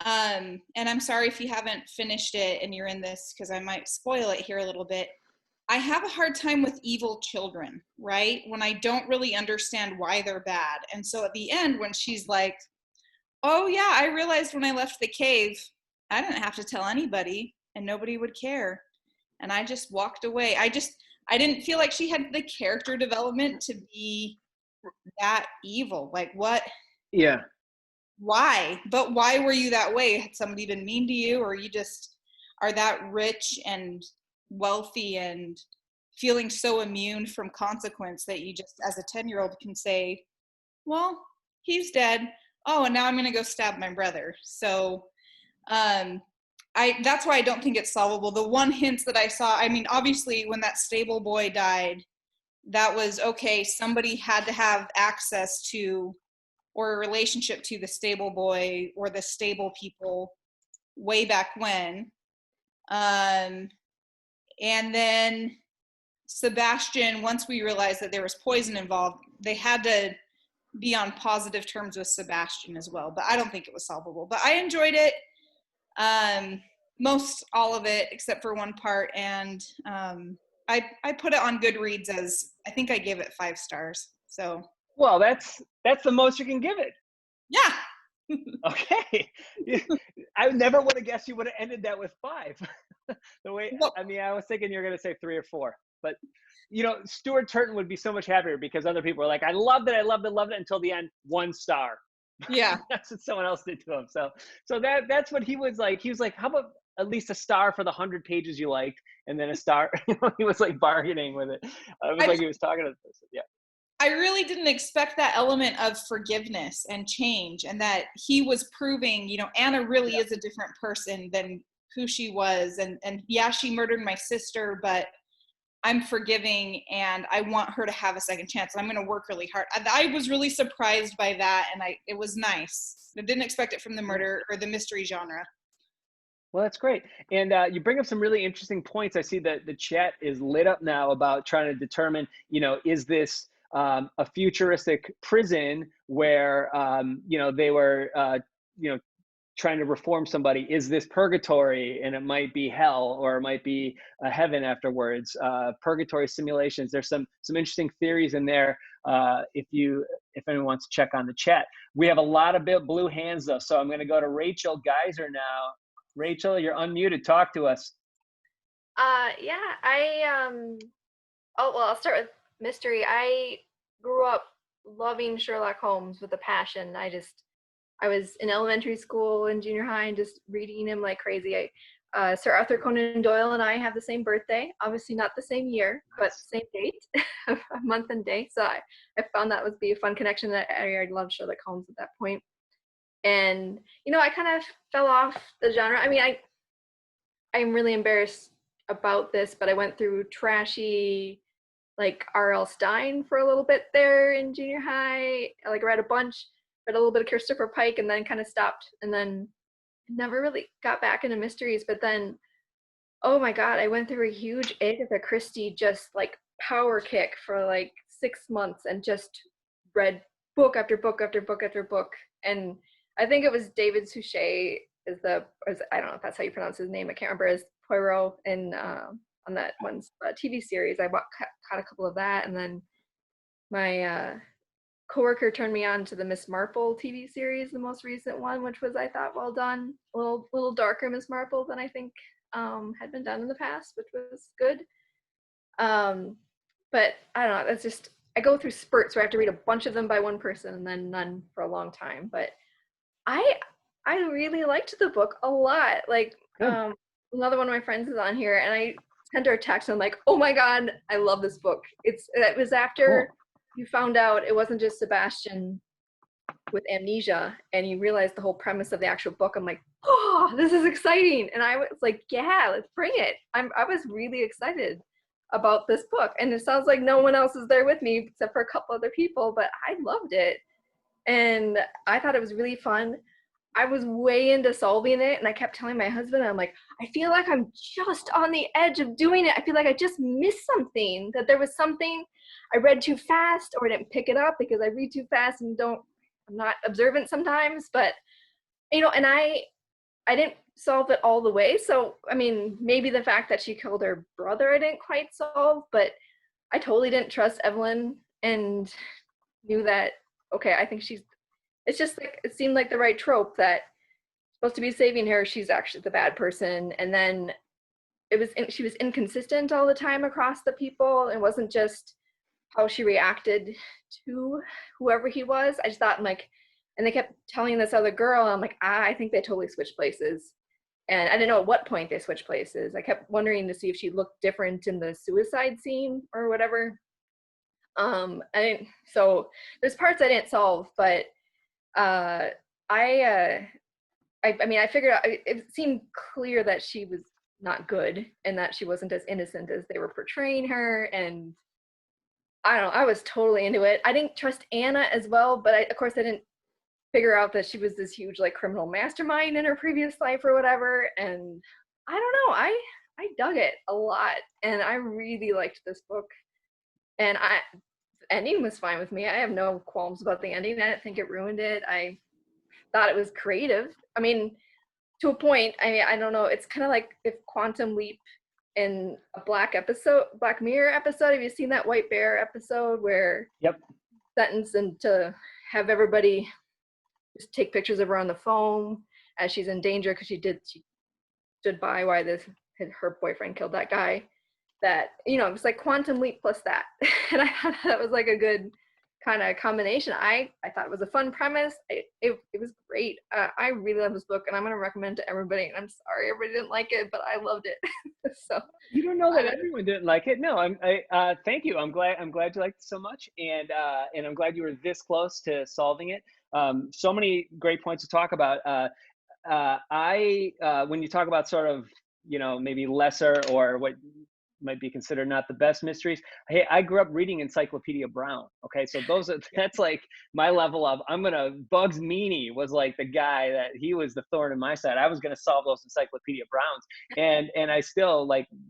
And I'm sorry if you haven't finished it and you're in this, because I might spoil it here a little bit. I have a hard time with evil children, right? When I don't really understand why they're bad. And so at the end, when she's like, oh yeah, I realized when I left the cave, I didn't have to tell anybody and nobody would care. And I just walked away. I didn't feel like she had the character development to be that evil. Like, what? Yeah. Why? But why were you that way? Had somebody been mean to you, or you just are that rich and wealthy and feeling so immune from consequence that you just, as a 10-year-old, can say, well, he's dead. Oh, and now I'm going to go stab my brother. So that's why I don't think it's solvable. The one hint that I saw, I mean, obviously when that stable boy died, that was okay. Somebody had to have access to or a relationship to the stable boy or the stable people way back when. And then Sebastian, once we realized that there was poison involved, they had to be on positive terms with Sebastian as well. But I don't think it was solvable. But I enjoyed it. Most all of it except for one part, and I put it on Goodreads as, I think I gave it 5 stars. So Well, that's the most you can give it. yeah. Okay. I never would have guessed you would have ended that with 5. The way, Well, I mean, I was thinking you're going to say 3 or 4, but you know, Stuart Turton would be so much happier because other people were like, I loved it until the end, 1 star. yeah. That's what someone else did to him. So that's what he was like. He was like, how about at least a star for the 100 pages you liked, and then a star. He was like bargaining with it. It was like he was talking to the person. Yeah. I really didn't expect that element of forgiveness and change, and that he was proving, you know, Anna really is a different person than who she was. And yeah, she murdered my sister, but I'm forgiving and I want her to have a second chance. And I'm going to work really hard. I was really surprised by that. And it was nice. I didn't expect it from the murder or the mystery genre. Well, that's great. And you bring up some really interesting points. I see that the chat is lit up now about trying to determine, you know, is this a futuristic prison where, you know, they were, you know, trying to reform somebody? Is this purgatory and it might be hell, or it might be a heaven afterwards? Purgatory simulations. There's some interesting theories in there. If anyone wants to check on the chat, we have a lot of blue hands though. So I'm going to go to Rachel Geyser now. Rachel, you're unmuted. Talk to us. Yeah, oh, well, I'll start with mystery. I grew up loving Sherlock Holmes with a passion. I was in elementary school and junior high and just reading him like crazy. Sir Arthur Conan Doyle and I have the same birthday, obviously not the same year, but same date, a month and day. So I found that would be a fun connection. I loved Sherlock Holmes at that point. And, you know, I kind of fell off the genre. I mean, I'm really embarrassed about this, but I went through trashy, like R.L. Stine for a little bit there in junior high. I read a bunch, read a little bit of Christopher Pike, and then kind of stopped, and then never really got back into mysteries. But then, oh my God, I went through a huge Agatha Christie just like power kick for like 6 months and just read book after book after book after book. And I think it was David Suchet I don't know if that's how you pronounce his name. I can't remember, as Poirot in on that one's TV series. I caught a couple of that, and then my coworker turned me on to the Miss Marple TV series, the most recent one, which was, I thought, well done. A little darker Miss Marple than I think had been done in the past, which was good. But I don't know. That's just, I go through spurts where I have to read a bunch of them by one person and then none for a long time. But I really liked the book a lot. Like, another one of my friends is on here, and I sent her a text, and I'm like, oh my God, I love this book. It was after you found out it wasn't just Sebastian with amnesia, and you realized the whole premise of the actual book. I'm like, oh, this is exciting. And I was like, yeah, let's bring it. I was really excited about this book. And it sounds like no one else is there with me except for a couple other people, but I loved it. And I thought it was really fun. I was way into solving it, and I kept telling my husband, I'm like, I feel like I'm just on the edge of doing it. I feel like I just missed something, that there was something I read too fast, or I didn't pick it up because I read too fast and I'm not observant sometimes. But, and I didn't solve it all the way. So, I mean, maybe the fact that she killed her brother, I didn't quite solve, but I totally didn't trust Evelyn and knew that, okay, I think it's just like, it seemed like the right trope that supposed to be saving her, she's actually the bad person. And then she was inconsistent all the time across the people. It wasn't just how she reacted to whoever he was. I just thought, and they kept telling this other girl, I'm like, I think they totally switched places. And I didn't know at what point they switched places. I kept wondering to see if she looked different in the suicide scene or whatever. So there's parts I didn't solve, but I mean, I figured out, it seemed clear that she was not good and that she wasn't as innocent as they were portraying her. And I don't know, I was totally into it. I didn't trust Anna as well, but of course I didn't figure out that she was this huge criminal mastermind in her previous life or whatever. And I don't know, I dug it a lot, and I really liked this book. And the ending was fine with me. I have no qualms about the ending. I didn't think it ruined it. I thought it was creative. I mean, to a point. I don't know. It's kind of like if Quantum Leap in a Black Mirror episode. Have you seen that White Bear episode where sentenced and to have everybody just take pictures of her on the phone as she's in danger because she stood by while her boyfriend killed that guy? That, it was like Quantum Leap plus that. And I thought that was like a good kind of combination. I thought it was a fun premise. It was great. I really love this book, and I'm going to recommend it to everybody. And I'm sorry everybody didn't like it, but I loved it. So you don't know that everyone didn't like it. No, thank you. I'm glad you liked it so much, and I'm glad you were this close to solving it. So many great points to talk about. When you talk about sort of maybe lesser or what might be considered not the best mysteries. Hey, I grew up reading Encyclopedia Brown. Okay, so that's like my level of Bugs Meany was like the guy that he was the thorn in my side. I was gonna solve those Encyclopedia Browns, and I still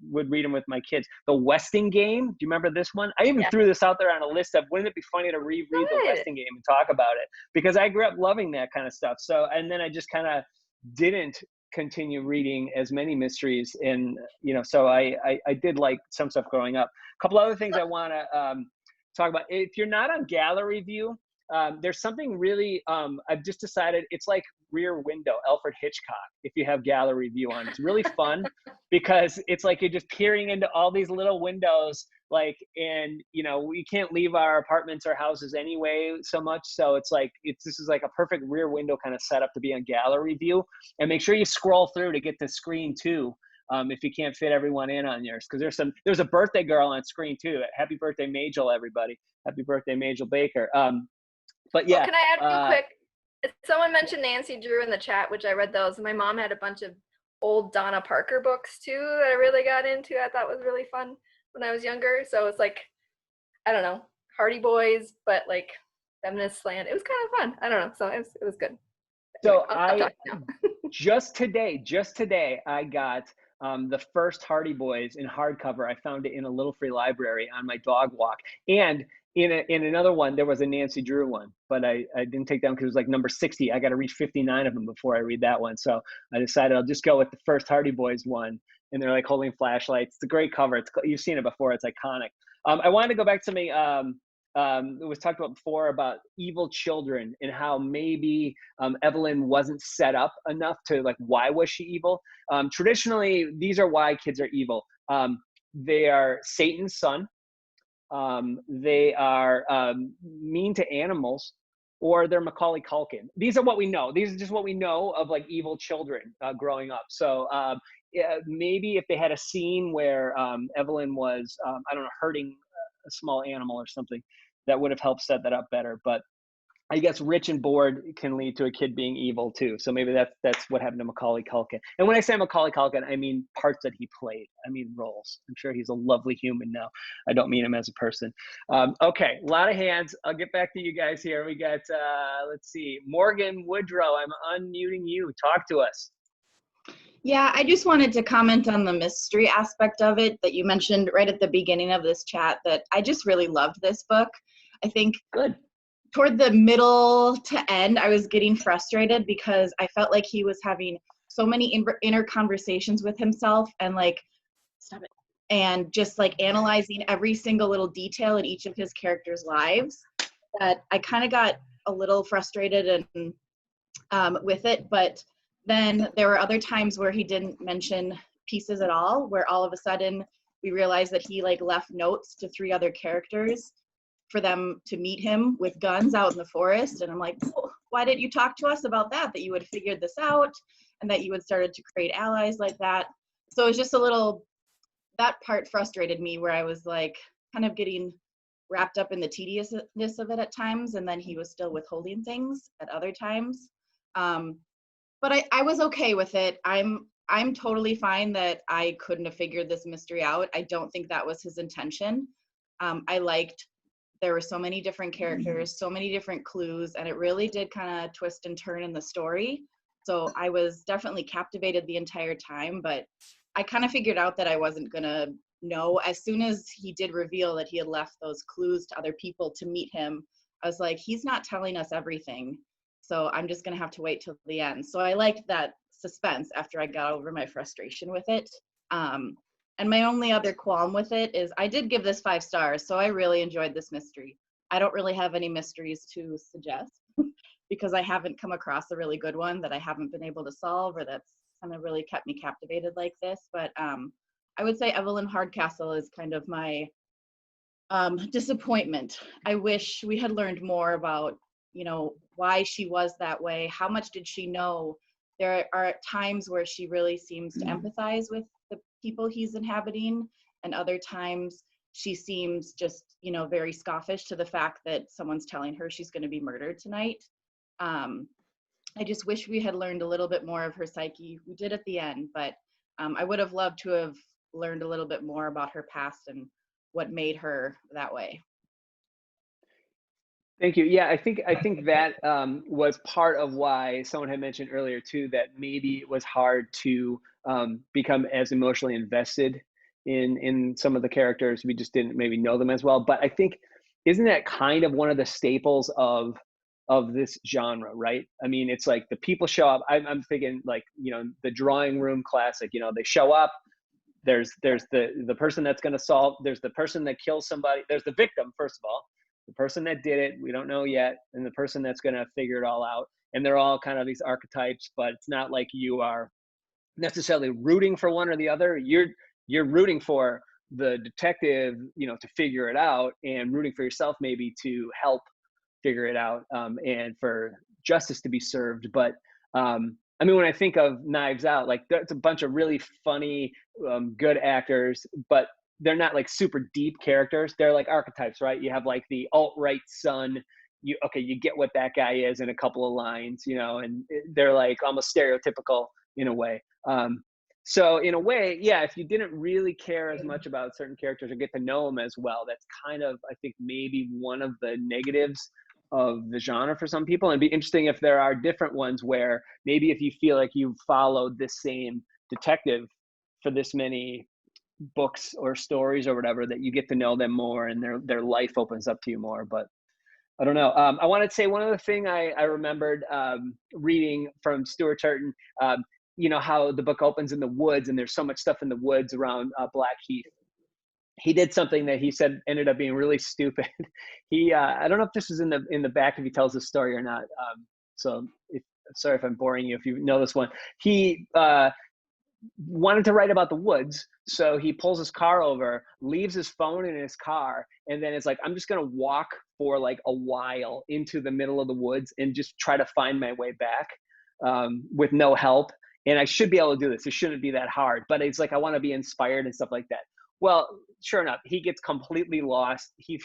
would read them with my kids. The Westing Game. Do you remember this one? I even threw this out there on a list of wouldn't it be funny to reread the Westing Game and talk about it, because I grew up loving that kind of stuff. So, and then I just kind of didn't continue reading as many mysteries, and so I did like some stuff growing up. A couple other things I want to talk about. If you're not on Gallery View, there's something really I've just decided it's like Rear Window, Alfred Hitchcock, if you have Gallery View on. It's really fun because it's like you're just peering into all these little windows, and we can't leave our apartments or houses anyway so much, so it's like this is like a perfect Rear Window kind of setup to be on Gallery View. And make sure you scroll through to get to screen 2 if you can't fit everyone in on yours, because there's a birthday girl on screen too. Happy birthday, Majel, everybody. Happy birthday, Majel Baker. But yeah. Well, can I add real quick? Someone mentioned Nancy Drew in the chat, which I read those. And my mom had a bunch of old Donna Parker books too that I really got into. I thought was really fun when I was younger. So it's like, I don't know, Hardy Boys, but like feminist slant. It was kind of fun. I don't know. So it was good. So just today, I got the first Hardy Boys in hardcover. I found it in a little free library on my dog walk. And in another one, there was a Nancy Drew one, but I didn't take down because it was like number 60. I got to read 59 of them before I read that one. So I decided I'll just go with the first Hardy Boys one. And they're like holding flashlights. It's a great cover. You've seen it before. It's iconic. I wanted to go back to something it was talked about before about evil children and how maybe Evelyn wasn't set up enough to why was she evil? Traditionally, these are why kids are evil. They are Satan's son. They are mean to animals, or they're Macaulay Culkin. These are what we know. These are just what we know of evil children growing up. So maybe if they had a scene where Evelyn was, hurting a small animal or something, that would have helped set that up better. But I guess rich and bored can lead to a kid being evil too. So maybe that's what happened to Macaulay Culkin. And when I say Macaulay Culkin, I mean parts that he played. I mean roles. I'm sure he's a lovely human now. I don't mean him as a person. Okay, a lot of hands. I'll get back to you guys here. We got, let's see, Morgan Woodrow. I'm unmuting you. Talk to us. Yeah, I just wanted to comment on the mystery aspect of it that you mentioned right at the beginning of this chat, that I just really loved this book. I think Good. Toward the middle to end, I was getting frustrated because I felt like he was having so many inner conversations with himself and like, stop it, and just like analyzing every single little detail in each of his characters' lives that I kind of got a little frustrated and with it. But then there were other times where he didn't mention pieces at all, where all of a sudden we realized that he like left notes to 3 other characters for them to meet him with guns out in the forest. And I'm like, oh, why didn't you talk to us about that you had figured this out and that you had started to create allies like that. So it was just a little, that part frustrated me, where I was like kind of getting wrapped up in the tediousness of it at times, and then he was still withholding things at other times. But I was okay with it. I'm totally fine that I couldn't have figured this mystery out. I don't think that was his intention. I liked, there were so many different characters, so many different clues, and it really did kind of twist and turn in the story. So I was definitely captivated the entire time, but I kind of figured out that I wasn't gonna know. As soon as he did reveal that he had left those clues to other people to meet him, I was like, he's not telling us everything. So I'm just gonna have to wait till the end. So I liked that suspense after I got over my frustration with it. And my only other qualm with it is I did give this 5 stars, so I really enjoyed this mystery. I don't really have any mysteries to suggest because I haven't come across a really good one that I haven't been able to solve or that's kind of really kept me captivated like this. But I would say Evelyn Hardcastle is kind of my disappointment. I wish we had learned more about, you know, why she was that way. How much did she know? There are times where she really seems to empathize with the people he's inhabiting, and other times she seems just, you know, very scoffish to the fact that someone's telling her she's going to be murdered tonight. I just wish we had learned a little bit more of her psyche. We did at the end, but I would have loved to have learned a little bit more about her past and what made her that way. Thank you. Yeah, I think that was part of why someone had mentioned earlier too, that maybe it was hard to become as emotionally invested in some of the characters. We just didn't maybe know them as well. But I think, isn't that kind of one of the staples of this genre, right? I mean, it's like the people show up. I'm thinking like, you know, the drawing room classic. You know, they show up. There's the person that's going to solve. There's the person that kills somebody. There's the victim, first of all. The person that did it, we don't know yet, and the person that's going to figure it all out. And they're all kind of these archetypes, but it's not like you are necessarily rooting for one or the other. You're rooting for the detective, you know, to figure it out, and rooting for yourself maybe to help figure it out, and for justice to be served. But I mean, when I think of Knives Out, like that's a bunch of really funny, good actors, but they're not like super deep characters. They're like archetypes, right? You have like the alt-right son. You get what that guy is in a couple of lines, you know, and they're like almost stereotypical in a way. So in a way, yeah, if you didn't really care as much about certain characters or get to know them as well, that's kind of, I think, maybe one of the negatives of the genre for some people. And it'd be interesting if there are different ones where maybe if you feel like you've followed this same detective for this many books or stories or whatever, that you get to know them more and their life opens up to you more. But I don't know. I wanted to say one other thing I remembered reading from Stuart Turton, you know, how the book opens in the woods and there's so much stuff in the woods around Blackheath. He did something that he said ended up being really stupid. He, I don't know if this is in the back if he tells the story or not. So sorry if I'm boring you if you know this one. He wanted to write about the woods, so he pulls his car over, leaves his phone in his car, and then it's like, I'm just gonna walk for like a while into the middle of the woods and just try to find my way back with no help. And I should be able to do this. It shouldn't be that hard, but it's like, I want to be inspired and stuff like that. Well, sure enough, he gets completely lost. He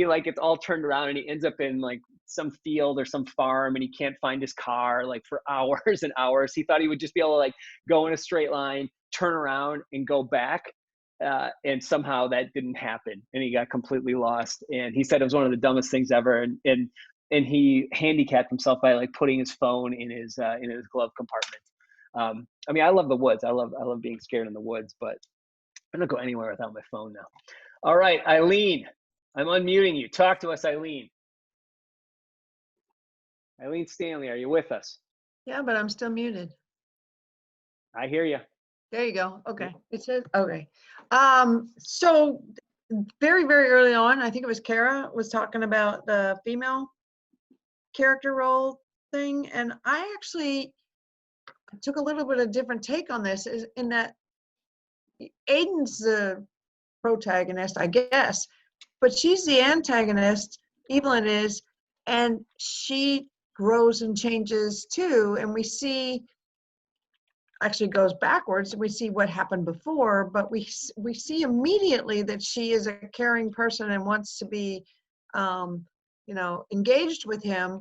like gets all turned around and he ends up in like some field or some farm and he can't find his car like for hours and hours. He thought he would just be able to like go in a straight line, turn around and go back. And somehow that didn't happen and he got completely lost. And he said it was one of the dumbest things ever. And he handicapped himself by like putting his phone in his glove compartment. I mean, I love the woods. I love being scared in the woods, but I don't go anywhere without my phone now. All right, Eileen, I'm unmuting you. Talk to us, Eileen. Eileen Stanley, are you with us? Yeah, but I'm still muted. I hear you. There you go. Okay. It says, okay. So very, very early on, I think it was Kara was talking about the female character role thing. And I actually took a little bit of different take on this in that Aiden's the protagonist, I guess, but she's the antagonist, Evelyn is, and she grows and changes too. And we see, actually goes backwards, and we see what happened before, but we see immediately that she is a caring person and wants to be, engaged with him.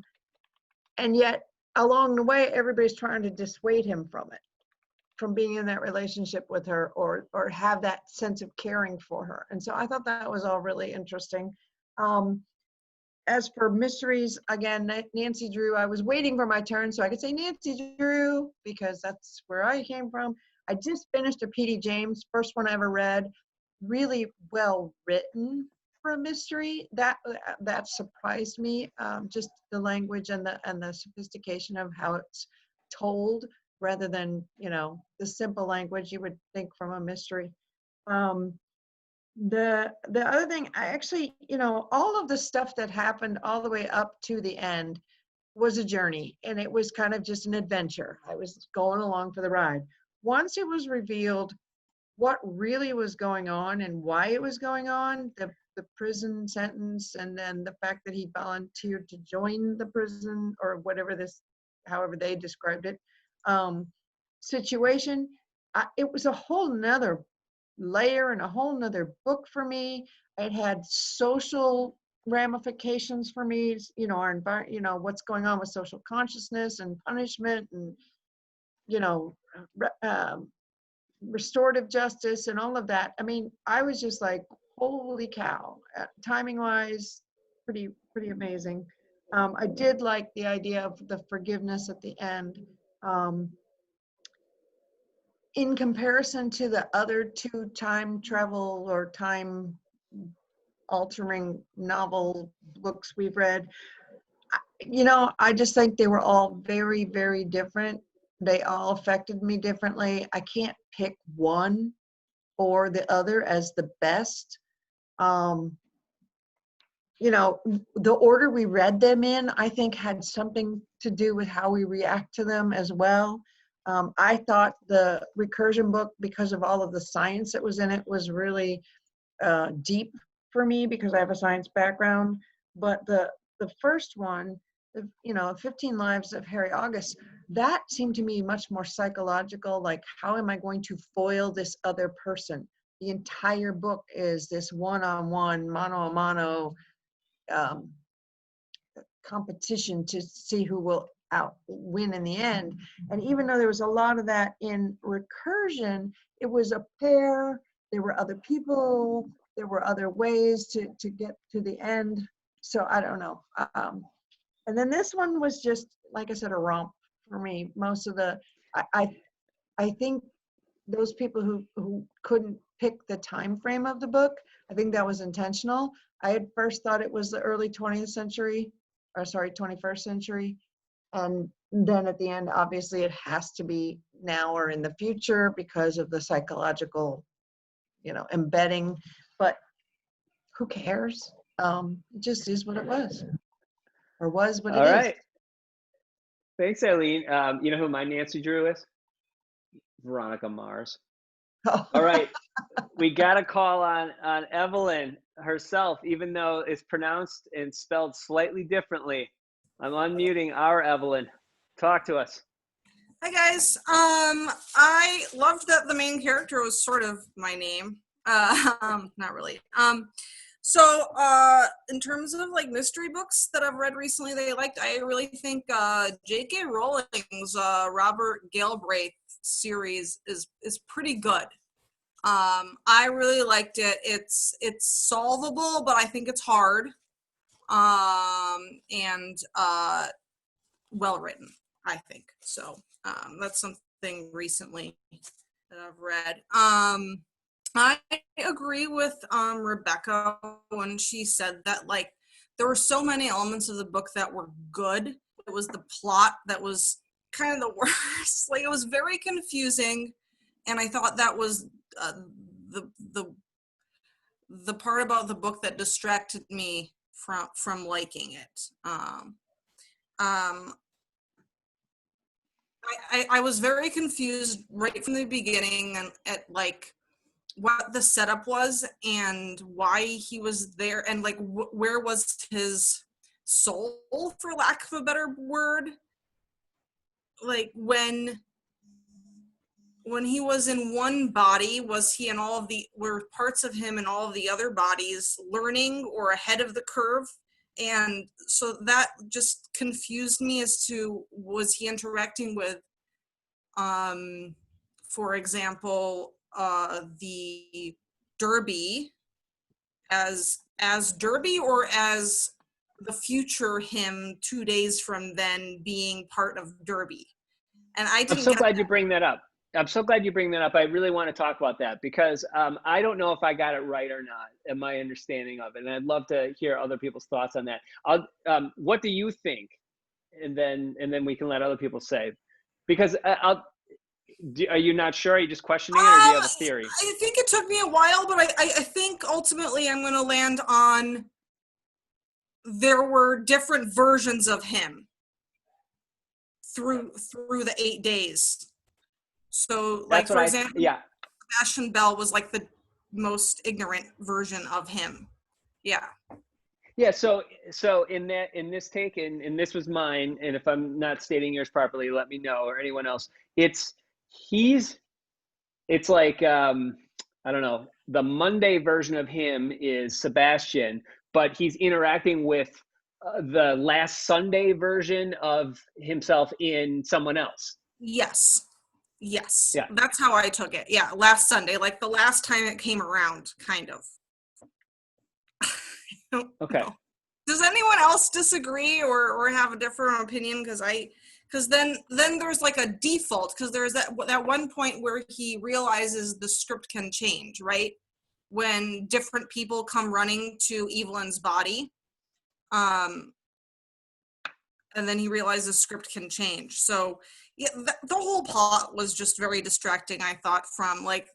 And yet along the way, everybody's trying to dissuade him from it, from being in that relationship with her or have that sense of caring for her. And so I thought that was all really interesting. As for mysteries, again, Nancy Drew, I was waiting for my turn so I could say Nancy Drew because that's where I came from. I just finished a P.D. James, first one I ever read, really well written for a mystery. That surprised me, just the language and the sophistication of how it's told rather than, the simple language you would think from a mystery. The other thing, I actually, all of the stuff that happened all the way up to the end was a journey, and it was kind of just an adventure. I was going along for the ride. Once it was revealed what really was going on and why it was going on, the prison sentence, and then the fact that he volunteered to join the prison or whatever however they described it, situation, it was a whole nother layer and a whole nother book for me. It had social ramifications for me, our environment, what's going on with social consciousness and punishment and, restorative justice and all of that. I mean, I was just like, holy cow, timing wise, pretty amazing. I did like the idea of the forgiveness at the end. In comparison to the other two time travel or time altering novel books we've read, I just think they were all very, very different. They all affected me differently. I can't pick one or the other as the best. The order we read them in, I think, had something to do with how we react to them as well. I thought the recursion book, because of all of the science that was in it, was really deep for me because I have a science background. But the first one, 15 Lives of Harry August, that seemed to me much more psychological, like how am I going to foil this other person? The entire book is this one-on-one, mano-a-mano competition to see who will win in the end. And even though there was a lot of that in recursion, it was a pair, there were other people, there were other ways to get to the end. So I don't know. And then this one was just, like I said, a romp for me. Most of I think those people who couldn't pick the time frame of the book, I think that was intentional. I had first thought it was the early 21st century. And then at the end, obviously, it has to be now or in the future because of the psychological, embedding. But who cares? It just is what it was, or was what it is. All right. Thanks, Eileen. You know who my Nancy Drew is? Veronica Mars. Oh. All right. We got a call on Evelyn herself, even though it's pronounced and spelled slightly differently. I'm unmuting our Evelyn. Talk to us. Hi guys. I loved that the main character was sort of my name. Not really. In terms of like mystery books that I've read recently that I liked, I really think J.K. Rowling's Robert Galbraith series is pretty good. I really liked it. It's solvable, but I think it's hard. And well written, I think. So that's something recently that I've read. I agree with Rebecca when she said that like there were so many elements of the book that were good. It was the plot that was kind of the worst. Like it was very confusing, and I thought that was the part about the book that distracted me from liking it. I was very confused right from the beginning and at like what the setup was and why he was there and like where was his soul, for lack of a better word. Like when he was in one body, was he in all of the, were parts of him in all of the other bodies learning or ahead of the curve? And so that just confused me as to, was he interacting with, for example, the Derby as Derby, or as the future him 2 days from then being part of Derby? And I didn't. I'm so glad you bring that up. I really want to talk about that because I don't know if I got it right or not in my understanding of it, and I'd love to hear other people's thoughts on that. What do you think? And then we can let other people say, because are you not sure? Are you just questioning it, or do you have a theory? I think it took me a while, but I think ultimately I'm going to land on there were different versions of him through the 8 days. So, like, for example, Sebastian Bell was like the most ignorant version of him. Yeah. Yeah. So in this take, and this was mine, and if I'm not stating yours properly, let me know, or anyone else. It's like I don't know. The Monday version of him is Sebastian, but he's interacting with the last Sunday version of himself in someone else. Yes. Yeah. That's how I took it. Yeah, last Sunday, like the last time it came around, kind of. Okay. Does anyone else disagree or have a different opinion? Because then there's like a default, because there's that one point where he realizes the script can change, right? When different people come running to Evelyn's body, and then he realizes the script can change. So yeah, the whole plot was just very distracting, I thought, from like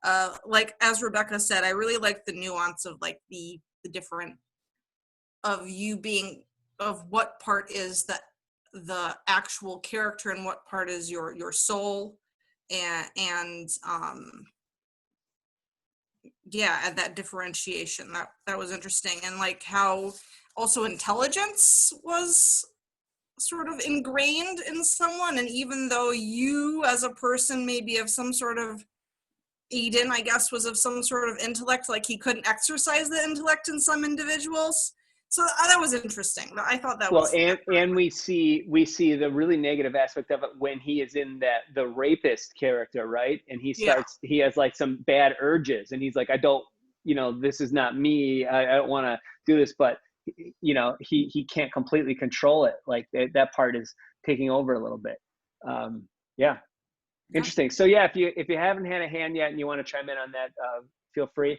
as Rebecca said, I really liked the nuance of like the different of you being, of what part is the actual character and what part is your soul, and that differentiation that was interesting, and like how also intelligence was sort of ingrained in someone, and even though you as a person maybe of some sort of, Eden, I guess, was of some sort of intellect, like he couldn't exercise the intellect in some individuals. So that was interesting. I thought that was. Well, and we see the really negative aspect of it when he is in the rapist character, right? And he has like some bad urges, and he's like, I don't, this is not me. I don't want to do this, but he can't completely control it. Like that part is taking over a little bit. Yeah. Interesting. So yeah, if you haven't had a hand yet and you want to chime in on that, feel free.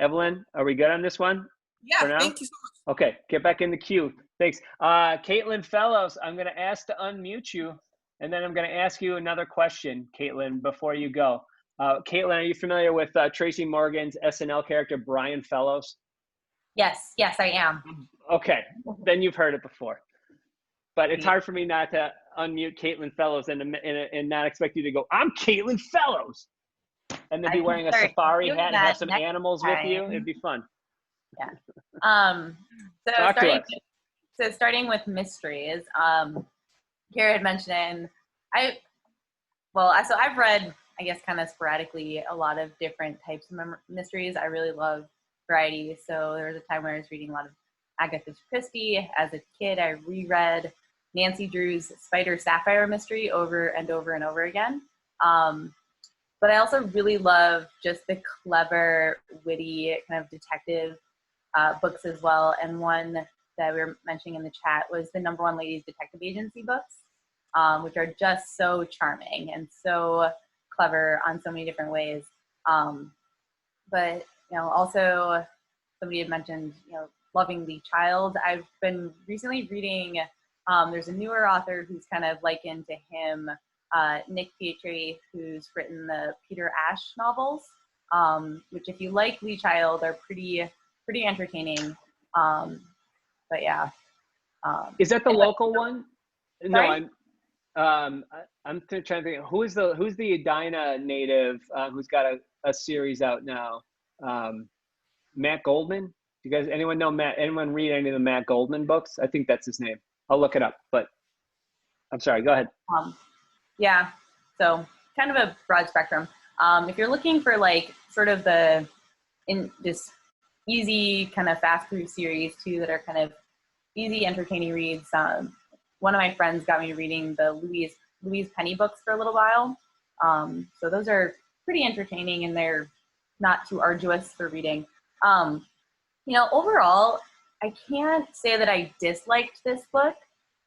Evelyn, are we good on this one? Yeah, thank you so much. Okay, get back in the queue. Thanks. Caitlin Fellows, I'm going to ask to unmute you, and then I'm going to ask you another question, Caitlin, before you go. Caitlin, are you familiar with Tracy Morgan's SNL character, Brian Fellows? Yes, I am. Okay, then you've heard it before. But it's hard for me not to unmute Caitlin Fellows and not expect you to go, I'm Caitlin Fellows, and then be wearing a safari hat and have some animals with you. It'd be fun. Yeah. Starting with mysteries, Kara had mentioned, I've read, I guess kind of sporadically a lot of different types of mysteries. I really love variety. So there was a time where I was reading a lot of Agatha Christie. As a kid, I reread Nancy Drew's Spider Sapphire mystery over and over and over again. But I also really love just the clever, witty kind of detective books as well. And one that we were mentioning in the chat was the Number One Ladies Detective Agency books, which are just so charming and so clever on so many different ways. But, you know, also somebody had mentioned, you know, loving the child. I've been recently reading, there's a newer author who's kind of likened to him, Nick Pietri, who's written the Peter Ash novels, which if you like Lee Child are pretty entertaining. But yeah. Is that the local one? Sorry? No, I'm trying to think. Who's the Edina native who's got a series out now? Matt Goldman. Do you guys, anyone know Matt? Anyone read any of the Matt Goldman books? I think that's his name. I'll look it up. But I'm sorry. Go ahead. Yeah. So kind of a broad spectrum. If you're looking for like sort of just easy kind of fast through series too that are kind of easy, entertaining reads. One of my friends got me reading the Louise Penny books for a little while. So those are pretty entertaining and they're not too arduous for reading. You know, overall, I can't say that I disliked this book.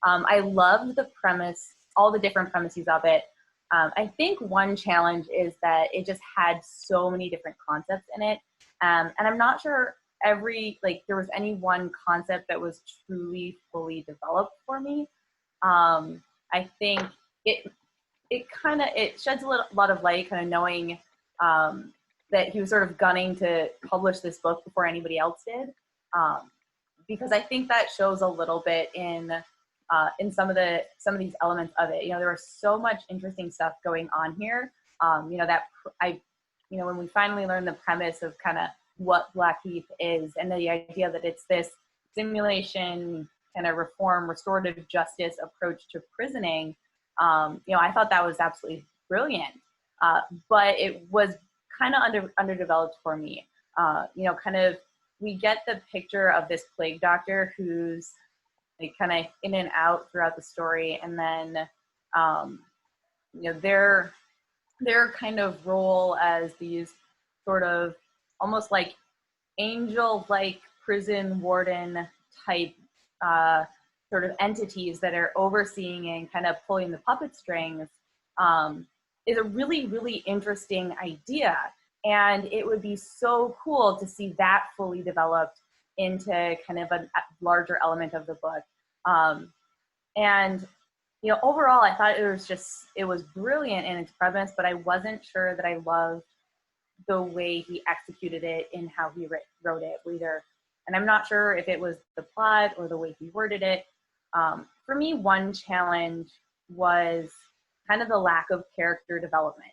I loved the premise, all the different premises of it. I think one challenge is that it just had so many different concepts in it. And I'm not sure there was any one concept that was truly fully developed for me. I think it sheds a lot of light kind of knowing that he was sort of gunning to publish this book before anybody else did. Because I think that shows a little bit in some of these elements of it. You know, there was so much interesting stuff going on here. You know, when we finally learned the premise of kind of what Blackheath is and the idea that it's this simulation kind of reform, restorative justice approach to prisoning, you know, I thought that was absolutely brilliant. But it was kind of underdeveloped for me. You know, kind of, we get the picture of this plague doctor who's like kind of in and out throughout the story, and then you know, their kind of role as these sort of almost like angel-like prison warden type sort of entities that are overseeing and kind of pulling the puppet strings is a really, really interesting idea. And it would be so cool to see that fully developed into kind of a larger element of the book. And, you know, overall, I thought it was brilliant in its premise, but I wasn't sure that I loved the way he executed it in how he wrote it either. And I'm not sure if it was the plot or the way he worded it. For me, one challenge was kind of the lack of character development.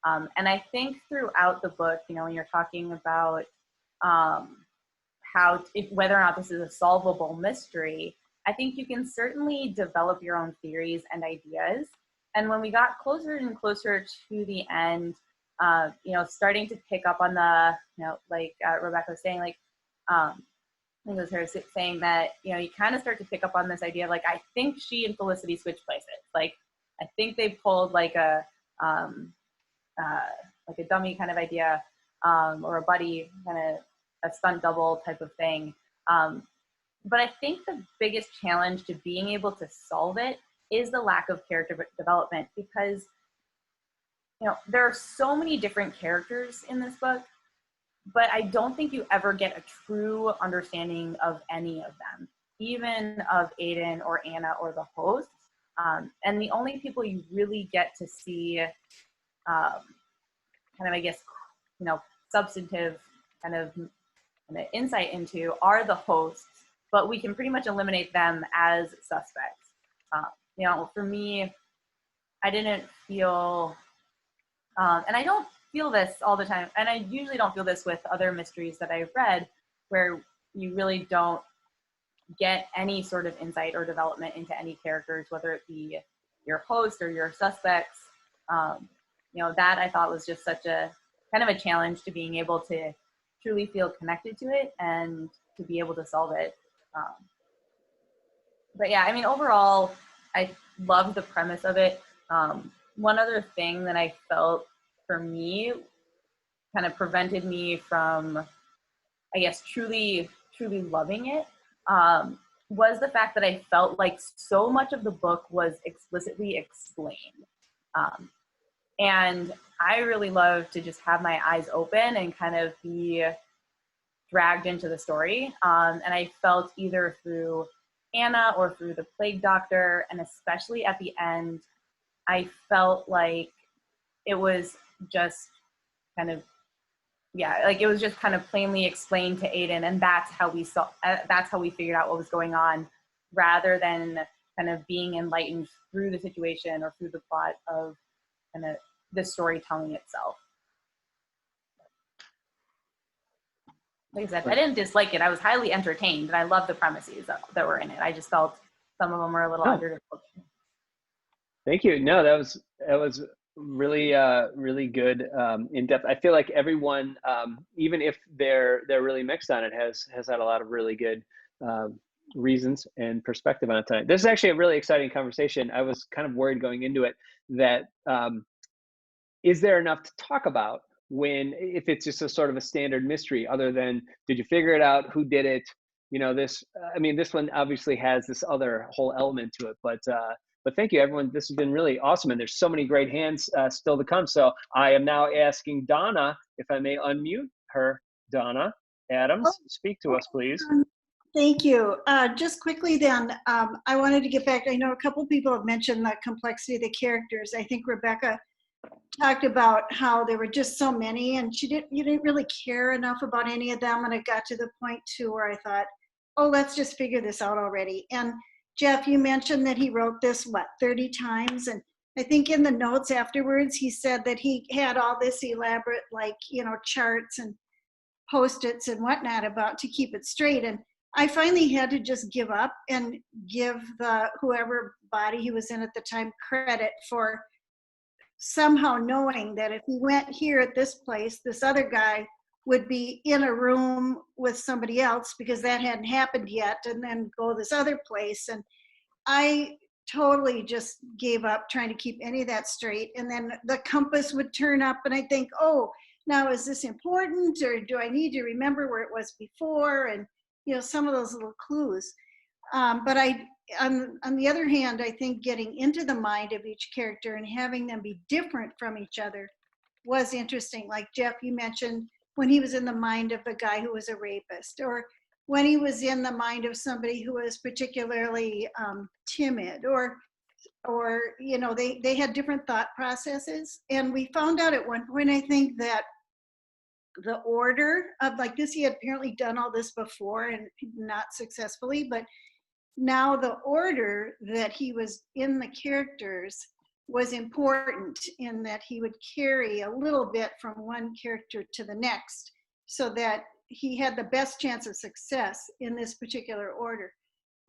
And I think throughout the book, you know, when you're talking about whether or not this is a solvable mystery, I think you can certainly develop your own theories and ideas. And when we got closer and closer to the end, you know, starting to pick up on the, you know, like Rebecca was saying, like, I think it was her saying that, you know, you kind of start to pick up on this idea of like, I think she and Felicity switch places. Like, I think they pulled like a dummy kind of idea, or a buddy kind of a stunt double type of thing. But I think the biggest challenge to being able to solve it is the lack of character development, because, you know, there are so many different characters in this book, but I don't think you ever get a true understanding of any of them, even of Aiden or Anna or the hosts. And the only people you really get to see kind of, I guess, you know, substantive kind of insight into are the hosts, but we can pretty much eliminate them as suspects. You know, for me, I didn't feel, and I don't feel this all the time, and I usually don't feel this with other mysteries that I've read, where you really don't get any sort of insight or development into any characters, whether it be your host or your suspects. that I thought was just such a kind of a challenge to being able to truly feel connected to it and to be able to solve it. But yeah, I mean, overall, I love the premise of it. One other thing that I felt for me kind of prevented me from, I guess, truly loving it was the fact that I felt like so much of the book was explicitly explained. And I really love to just have my eyes open and kind of be dragged into the story. And I felt either through Anna or through the plague doctor, and especially at the end, I felt like it was just kind of, like it was just kind of plainly explained to Aiden, and that's how we figured out what was going on, rather than kind of being enlightened through the situation or through the plot of kind of the storytelling itself. Like I said, I didn't dislike it. I was highly entertained, and I loved the premises that were in it. I just felt some of them were a little underdeveloped. Thank you. No, that was really really good, in depth. I feel like everyone, even if they're really mixed on it, has had a lot of really good reasons and perspective on it tonight. This is actually a really exciting conversation. I was kind of worried going into it that is there enough to talk about if it's just a sort of a standard mystery, other than did you figure it out, who did it, this one obviously has this other whole element to it, but thank you everyone. This has been really awesome, and there's so many great hands still to come. So I am now asking Donna, if I may unmute her. Donna Adams, speak to us, please. Thank you. Just quickly then, I wanted to get back. I know a couple people have mentioned the complexity of the characters. I think Rebecca talked about how there were just so many, and you didn't really care enough about any of them, and it got to the point too where I thought, oh, let's just figure this out already. And Jeff, you mentioned that he wrote this 30 times, and I think in the notes afterwards he said that he had all this elaborate charts and post-its and whatnot about to keep it straight. And I finally had to just give up and give whoever body he was in at the time credit for somehow knowing that if he went here at this place, this other guy would be in a room with somebody else because that hadn't happened yet, and then go this other place. And I totally just gave up trying to keep any of that straight. And then the compass would turn up and I think, oh, now is this important, or do I need to remember where it was before? And some of those little clues. But on the other hand, I think getting into the mind of each character and having them be different from each other was interesting. Like Jeff, you mentioned when he was in the mind of the guy who was a rapist, or when he was in the mind of somebody who was particularly timid, or they had different thought processes. And we found out at one point, I think, that the order of this, he had apparently done all this before and not successfully, but now the order that he was in the characters was important, in that he would carry a little bit from one character to the next so that he had the best chance of success in this particular order.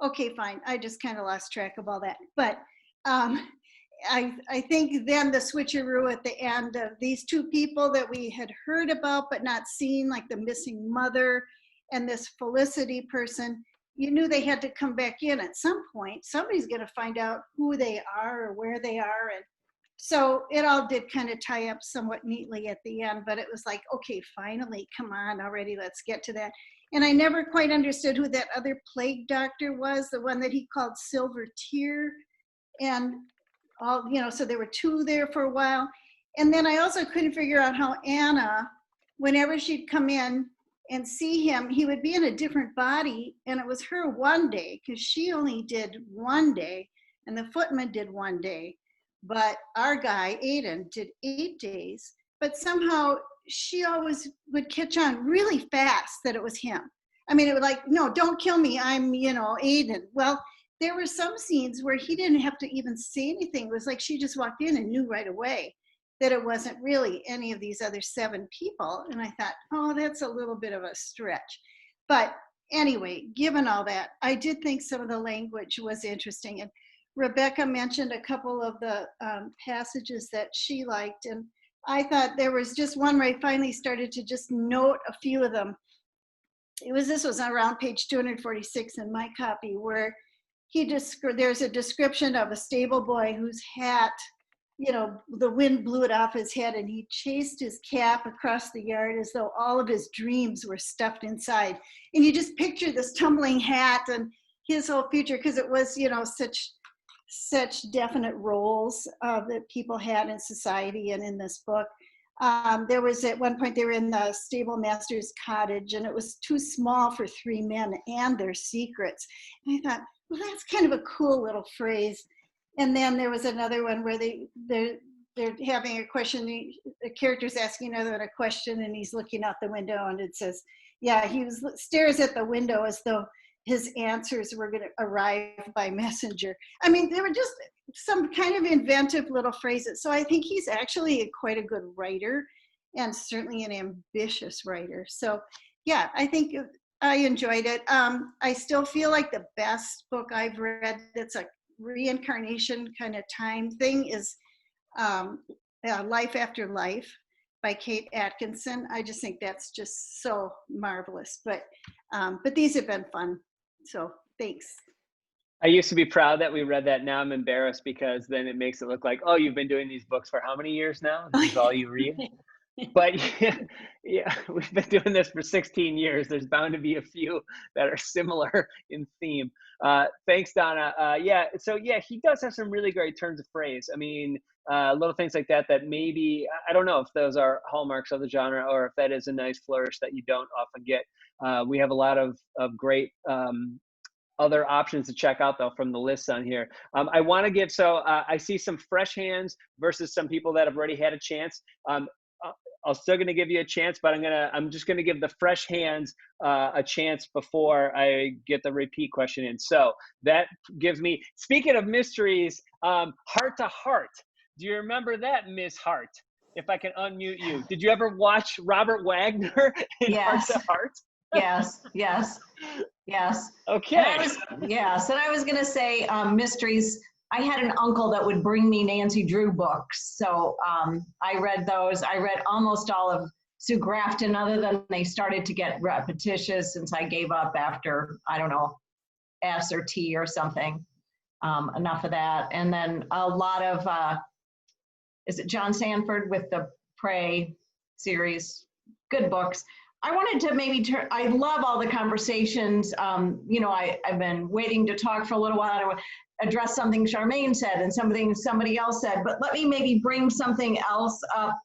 Okay, fine. I just kind of lost track of all that. But I think then the switcheroo at the end of these two people that we had heard about but not seen, like the missing mother and this Felicity person, you knew they had to come back in at some point. Somebody's going to find out who they are or where they are. And so it all did kind of tie up somewhat neatly at the end, but it was like, okay, finally, come on already, let's get to that. And I never quite understood who that other plague doctor was, the one that he called Silver Tear. And all, so there were two there for a while. And then I also couldn't figure out how Anna, whenever she'd come in and see him, he would be in a different body, and it was her one day, because she only did one day, and the footman did one day. But our guy, Aiden, did 8 days. But somehow she always would catch on really fast that it was him. I mean, it was like, no, don't kill me. I'm, Aiden. Well, there were some scenes where he didn't have to even say anything. It was like she just walked in and knew right away that it wasn't really any of these other 7 people. And I thought, oh, that's a little bit of a stretch. But anyway, given all that, I did think some of the language was interesting. And Rebecca mentioned a couple of the passages that she liked. And I thought there was just one where I finally started to just note a few of them. This was around page 246 in my copy, where there's a description of a stable boy whose hat, the wind blew it off his head, and he chased his cap across the yard as though all of his dreams were stuffed inside. And you just picture this tumbling hat and his whole future, because it was, such definite roles that people had in society and in this book. There was at one point they were in the stable master's cottage, and it was too small for 3 men and their secrets. And I thought, well, that's kind of a cool little phrase. And then there was another one where they're having a question. The character's asking another a question, and he's looking out the window, and it says, yeah, stares at the window as though his answers were going to arrive by messenger. I mean, they were just some kind of inventive little phrases. So I think he's actually quite a good writer, and certainly an ambitious writer. So yeah, I think I enjoyed it. I still feel like the best book I've read that's a reincarnation kind of time thing is Life After Life by Kate Atkinson. I just think that's just so marvelous. But these have been fun. So thanks. I used to be proud that we read that. Now I'm embarrassed, because then it makes it look like, oh, you've been doing these books for how many years now? This is all you read? But yeah, we've been doing this for 16 years. There's bound to be a few that are similar in theme. Thanks, Donna. So he does have some really great turns of phrase. I mean, little things like that maybe, I don't know if those are hallmarks of the genre, or if that is a nice flourish that you don't often get. We have a lot of great other options to check out, though, from the list on here. I want to give, I see some fresh hands versus some people that have already had a chance. I'm still going to give you a chance, but I'm just going to give the fresh hands a chance before I get the repeat question in. So that gives me, speaking of mysteries, Heart to Heart. Do you remember that, Miss Hart? If I can unmute you. Did you ever watch Robert Wagner in Heart to Heart? Yes. Okay. And I was going to say mysteries. I had an uncle that would bring me Nancy Drew books. So I read those. I read almost all of Sue Grafton, other than they started to get repetitious since I gave up after, I don't know, S or T or something. Enough of that. And then a lot of, is it John Sanford with the Prey series? Good books. I wanted to maybe I love all the conversations. I've been waiting to talk for a little while. I want to address something Charmaine said and something somebody else said, but let me maybe bring something else up.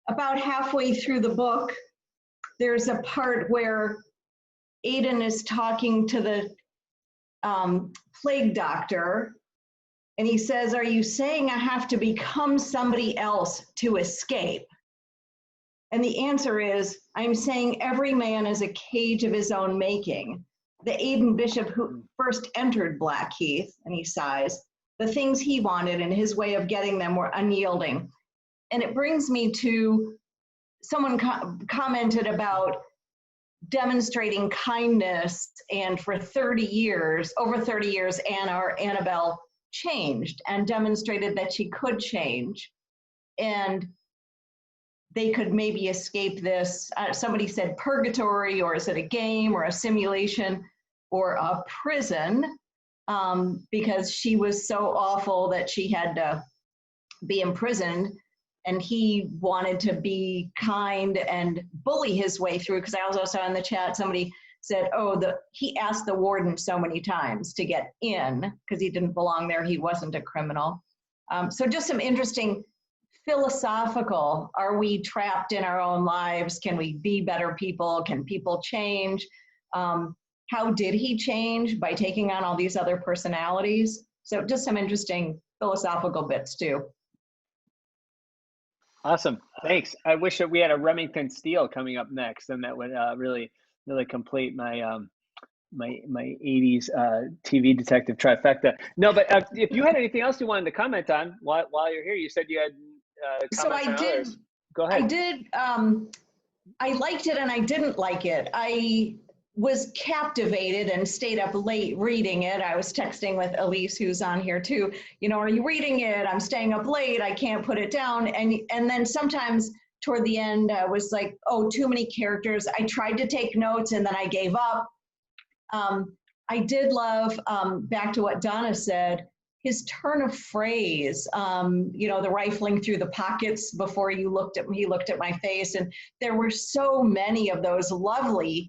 About halfway through the book, there's a part where Aidan is talking to the plague doctor, and he says, "Are you saying I have to become somebody else to escape?" And the answer is, I'm saying every man is a cage of his own making. The Aidan Bishop who first entered Blackheath, and he sighs, the things he wanted and his way of getting them were unyielding. And it brings me to someone commented about demonstrating kindness, and for 30 years, over 30 years, Annabelle changed and demonstrated that she could change. And they could maybe escape this. Somebody said purgatory, or is it a game or a simulation or a prison, because she was so awful that she had to be imprisoned, and he wanted to be kind and bully his way through. Because I also saw in the chat somebody said, he asked the warden so many times to get in because he didn't belong there. He wasn't a criminal. So just some interesting philosophical, are we trapped in our own lives? Can we be better people? Can people change? How did he change? By taking on all these other personalities. So just some interesting philosophical bits too. Awesome, thanks. I wish that we had a Remington Steele coming up next, and that would really complete my my 80s TV detective trifecta. No, but if you had anything else you wanted to comment on while you're here, you said you had so I did. Others. Go ahead. I did. I liked it and I didn't like it. I was captivated and stayed up late reading it. I was texting with Elise, who's on here too. You know, are you reading it? I'm staying up late. I can't put it down. And then sometimes toward the end, I was like, oh, too many characters. I tried to take notes and then I gave up. I did love, back to what Donna said, his turn of phrase, you know, the rifling through the pockets before he looked at my face. And there were so many of those lovely,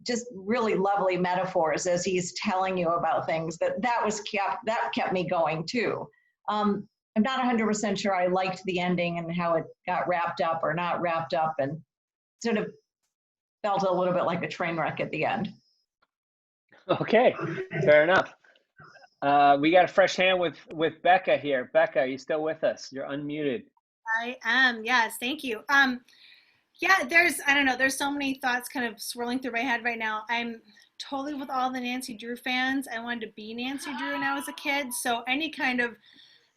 just really lovely metaphors as he's telling you about things that kept me going too. I'm not 100% sure I liked the ending and how it got wrapped up or not wrapped up, and sort of felt a little bit like a train wreck at the end. Okay, fair enough. We got a fresh hand with Becca here. Becca, are you still with us? You're unmuted. I am, yes, thank you. Yeah, there's so many thoughts kind of swirling through my head right now. I'm totally with all the Nancy Drew fans. I wanted to be Nancy Drew when I was a kid, so any kind of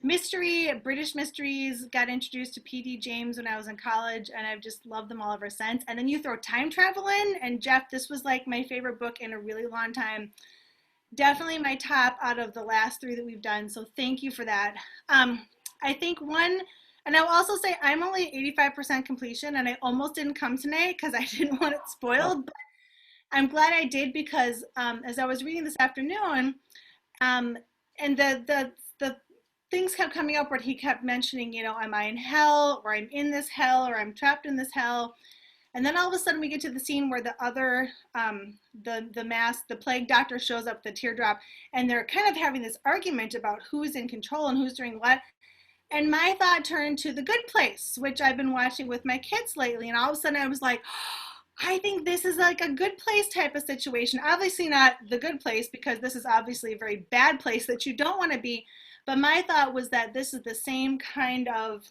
mystery, British mysteries, got introduced to P.D. James when I was in college, and I've just loved them all ever since. And then you throw time travel in, and Jeff, this was like my favorite book in a really long time. Definitely my top out of the last 3 that we've done, so thank you for that. I think and I'll also say I'm only 85% completion, and I almost didn't come tonight because I didn't want it spoiled, but I'm glad I did, because as I was reading this afternoon, and the things kept coming up where he kept mentioning, you know, am I in hell, or I'm in this hell, or I'm trapped in this hell. And then all of a sudden we get to the scene where the other, the plague doctor shows up, the teardrop, and they're kind of having this argument about who's in control and who's doing what. And my thought turned to The Good Place, which I've been watching with my kids lately. And all of a sudden I was like, I think this is like a Good Place type of situation. Obviously not The Good Place, because this is obviously a very bad place that you don't want to be. But my thought was that this is the same kind of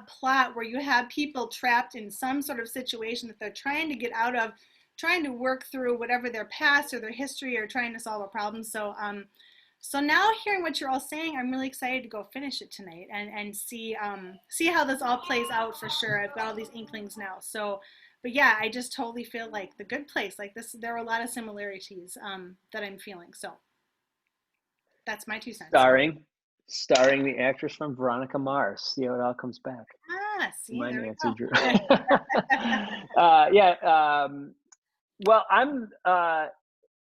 plot where you have people trapped in some sort of situation that they're trying to get out of, trying to work through whatever their past or their history, or trying to solve a problem. So so now hearing what you're all saying, I'm really excited to go finish it tonight and see how this all plays out for sure. I've got all these inklings now. So, but yeah, I just totally feel like The Good Place, like this, there are a lot of similarities that I'm feeling. So that's my 2 cents. Starring the actress from Veronica Mars. See how it all comes back. Ah, see, My there Nancy we Drew. go. Yeah. Well,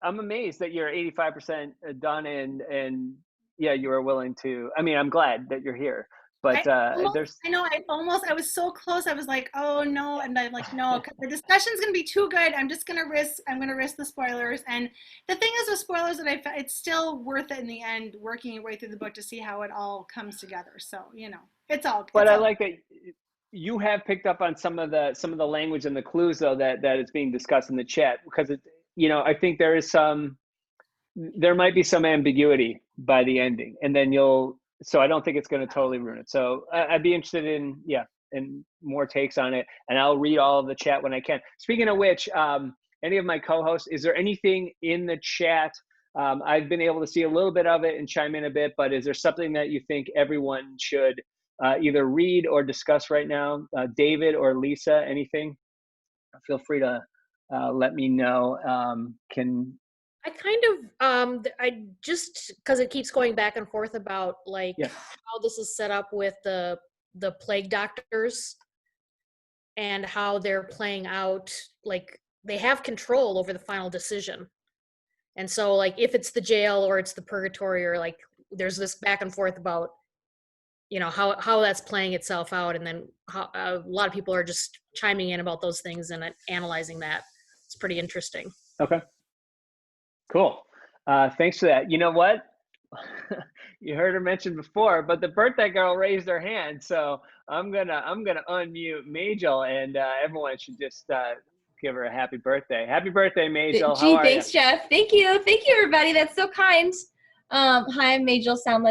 I'm amazed that you're 85% done, and yeah, you are willing to. I mean, I'm glad that you're here, but I was so close. I was like, oh no, and I'm like, no, the discussion's gonna be too good. I'm gonna risk the spoilers. And the thing is with spoilers, that it's still worth it in the end, working your way through the book to see how it all comes together. So, you know, it's all. But I like that you have picked up on some of the language and the clues, though, that is being discussed in the chat, because it, you know, I think there might be some ambiguity by the ending, and then so I don't think it's going to totally ruin it. So I'd be interested in more takes on it, and I'll read all of the chat when I can. Speaking of which, any of my co-hosts, is there anything in the chat? I've been able to see a little bit of it and chime in a bit, but is there something that you think everyone should either read or discuss right now? David or Lisa, anything? Feel free to let me know. I kind of, I just, because it keeps going back and forth about like how this is set up with the plague doctors and how they're playing out, like they have control over the final decision. And so like if it's the jail or it's the purgatory, or like there's this back and forth about, you know, how that's playing itself out. And then how, a lot of people are just chiming in about those things and analyzing that. It's pretty interesting. Okay. Cool. Thanks for that. You know what? You heard her mention before, but the birthday girl raised her hand, so I'm gonna unmute Majel, and everyone should just give her a happy birthday. Happy birthday, Majel. How are thanks, you? Jeff. Thank you, everybody. That's so kind. Hi, I'm Majel. Sounds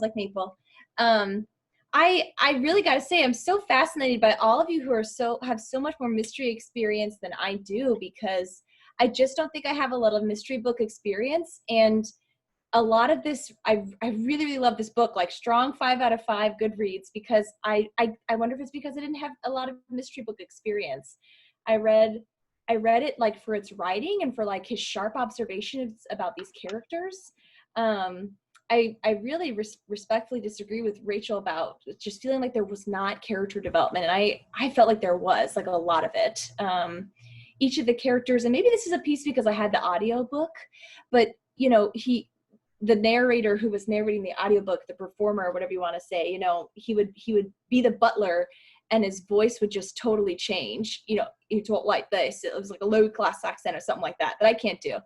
like Maple. I really got to say, I'm so fascinated by all of you who have so much more mystery experience than I do, because I just don't think I have a lot of mystery book experience. And a lot of this, I really, really love this book, like strong 5 out of 5 Goodreads, because I wonder if it's because I didn't have a lot of mystery book experience. I read I read it like for its writing and for like his sharp observations about these characters. I really respectfully disagree with Rachel about just feeling like there was not character development, and I felt like there was like a lot of it. Each of the characters, and maybe this is a piece because I had the audiobook, but you know, the narrator who was narrating the audiobook, the performer, whatever you want to say, you know, he would be the butler, and his voice would just totally change. You know, he talked like this. It was like a low class accent or something like that I can't do.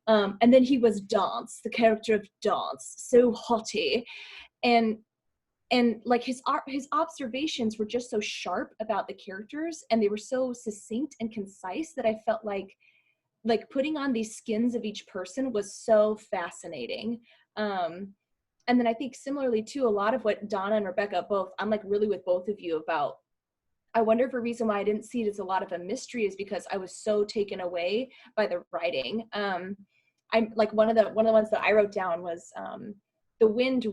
And then he was Dance, the character of Dance, so haughty, and like his observations were just so sharp about the characters, and they were so succinct and concise that I felt like putting on these skins of each person was so fascinating. And then I think similarly too, a lot of what Donna and Rebecca both, I'm like really with both of you about, I wonder if a reason why I didn't see it as a lot of a mystery is because I was so taken away by the writing. I'm like one of the ones that I wrote down was the wind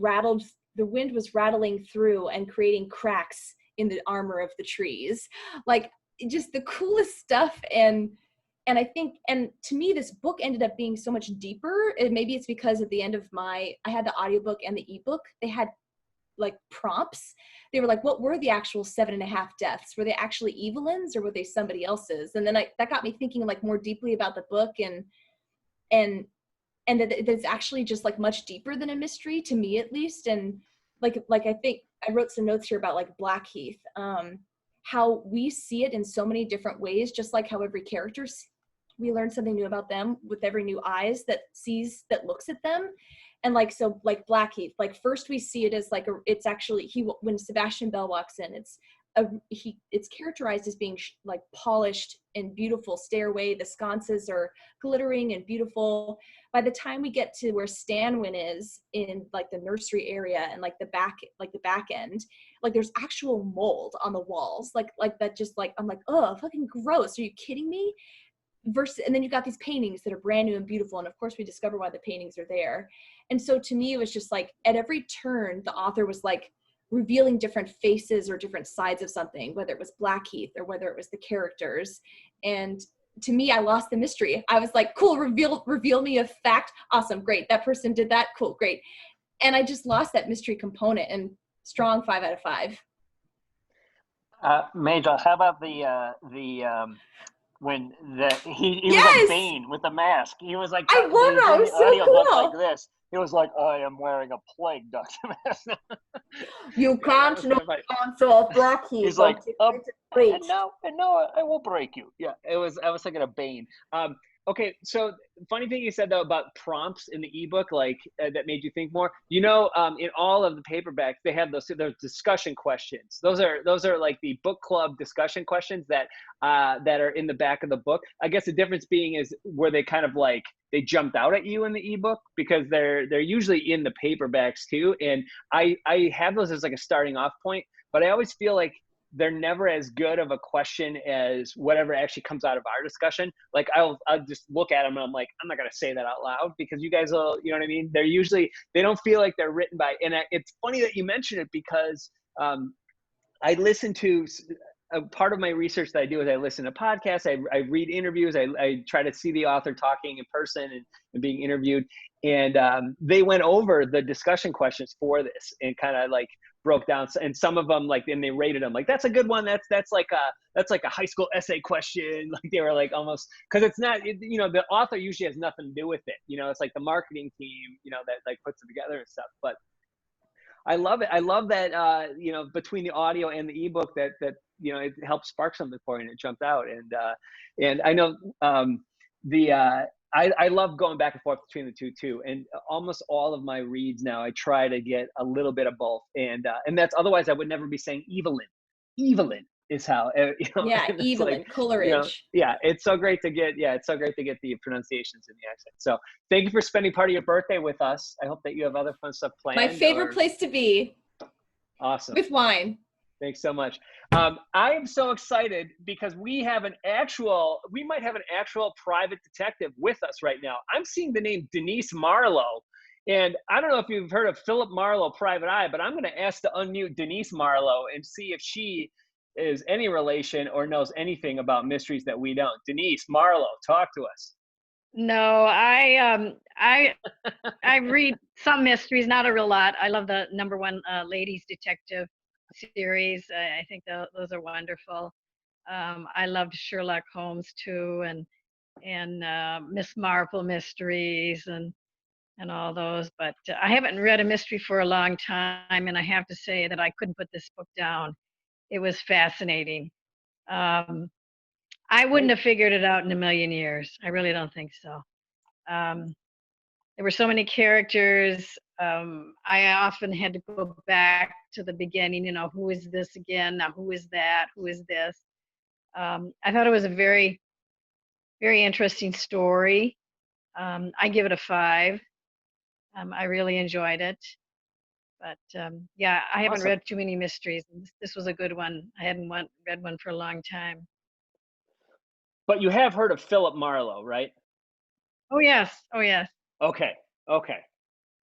was rattling through and creating cracks in the armor of the trees. Like just the coolest stuff. And I think, and to me, this book ended up being so much deeper. And maybe it's because at the end of I had the audiobook and the ebook, they had like prompts. They were like, what were the actual 7.5 deaths? Were they actually Evelyn's or were they somebody else's? And then that got me thinking like more deeply about the book and that it's actually just like much deeper than a mystery, to me at least. And like I think I wrote some notes here about like Blackheath, how we see it in so many different ways, just like how every character, we learn something new about them with every new eyes that looks at them. And like, so like Blackheath, like first we see it as like, it's actually, when Sebastian Bell walks in, it's characterized as being like polished and beautiful stairway. The sconces are glittering and beautiful. By the time we get to where Stanwyn is in like the nursery area and like the back end, like there's actual mold on the walls, like that, just like, I'm like, oh, fucking gross. Are you kidding me? And then you've got these paintings that are brand new and beautiful. And of course we discover why the paintings are there. And so to me, it was just like at every turn, the author was like revealing different faces or different sides of something, whether it was Blackheath or whether it was the characters. And to me, I lost the mystery. I was like, cool, reveal me a fact. Awesome, great. That person did that. Cool, great. And I just lost that mystery component, and strong 5 out of 5. Major, how about when he Yes! was like Bane with the mask. He was like, I love that. It was so cool. like this. He was like, I am wearing a plague doctor mask. You can't know the answer of Blackheath. He's like, and now I will break you. Yeah, I was thinking of Bane. Okay, so funny thing you said though about prompts in the ebook, like that made you think more. You know, in all of the paperbacks, they have those discussion questions. Those are like the book club discussion questions that are in the back of the book. I guess the difference being is where they kind of like they jumped out at you in the ebook, because they're usually in the paperbacks too. And I have those as like a starting off point, but I always feel like they're never as good of a question as whatever actually comes out of our discussion. Like I'll just look at them and I'm like, I'm not going to say that out loud because you guys will, you know what I mean? They don't feel like they're written by, and it's funny that you mention it because I listen to, part of my research that I do is I listen to podcasts, I read interviews, I try to see the author talking in person and being interviewed. And they went over the discussion questions for this and kind of like broke down, and some of them like, and they rated them like, that's a good one, that's like a high school essay question. Like they were like almost, because it's not, you know, the author usually has nothing to do with it, you know, it's like the marketing team, you know, that like puts it together and stuff. But I love it. I love that you know, between the audio and the ebook that you know, it helped spark something for you and it jumped out. And I know I love going back and forth between the two too. And almost all of my reads now, I try to get a little bit of both. And that's, otherwise I would never be saying Evelyn. Evelyn is how, you know. Yeah, Evelyn, like, Coleridge. You know, yeah, it's so great to get the pronunciations and the accent. So thank you for spending part of your birthday with us. I hope that you have other fun stuff planned. My favorite place to be. Awesome. With wine. Thanks so much. I am so excited because we might have an actual private detective with us right now. I'm seeing the name Denise Marlowe, and I don't know if you've heard of Philip Marlowe, Private Eye, but I'm going to ask to unmute Denise Marlowe and see if she is any relation or knows anything about mysteries that we don't. Denise, Marlowe, talk to us. No, I read some mysteries, not a real lot. I love the #1 ladies detective series. I think those are wonderful. I loved Sherlock Holmes too, and Miss Marple mysteries and all those. But I haven't read a mystery for a long time, and I have to say that I couldn't put this book down. It was fascinating. I wouldn't have figured it out in a million years. I really don't think so. There were so many characters. I often had to go back to the beginning, who is this again? Now, who is that? Who is this? I thought it was a very, very interesting story. I give it a 5. I really enjoyed it. But yeah, I haven't Awesome. read too many mysteries. This was a good one. I hadn't read one for a long time. But you have heard of Philip Marlowe, right? Oh, yes. Oh, yes. Okay.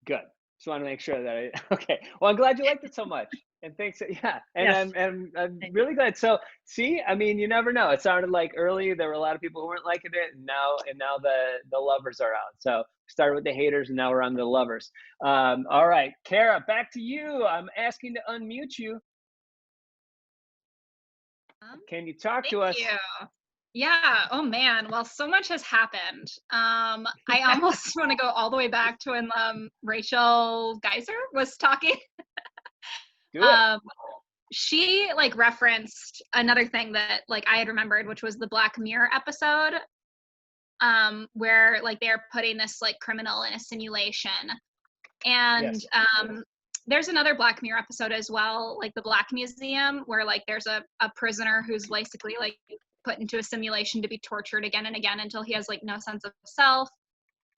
Good. Just want to make sure that okay. Well, I'm glad you liked it so much. And thanks. Yeah. And Yes. I'm really glad. So see, I mean, you never know. It sounded like early there were a lot of people who weren't liking it, and now the lovers are out. So started with the haters, and now we're on the lovers. All right, Kara, back to you. I'm asking to unmute you. Can you talk to us? Thank you. Yeah. Oh man. Well, so much has happened. I almost want to go all the way back to when Rachel Geiser was talking. Do it. She like referenced another thing that like I had remembered, which was the Black Mirror episode, where like they're putting this like criminal in a simulation. And Yes. there's another Black Mirror episode as well, like the Black Museum, where like there's a prisoner who's basically like put into a simulation to be tortured again and again until he has like no sense of self.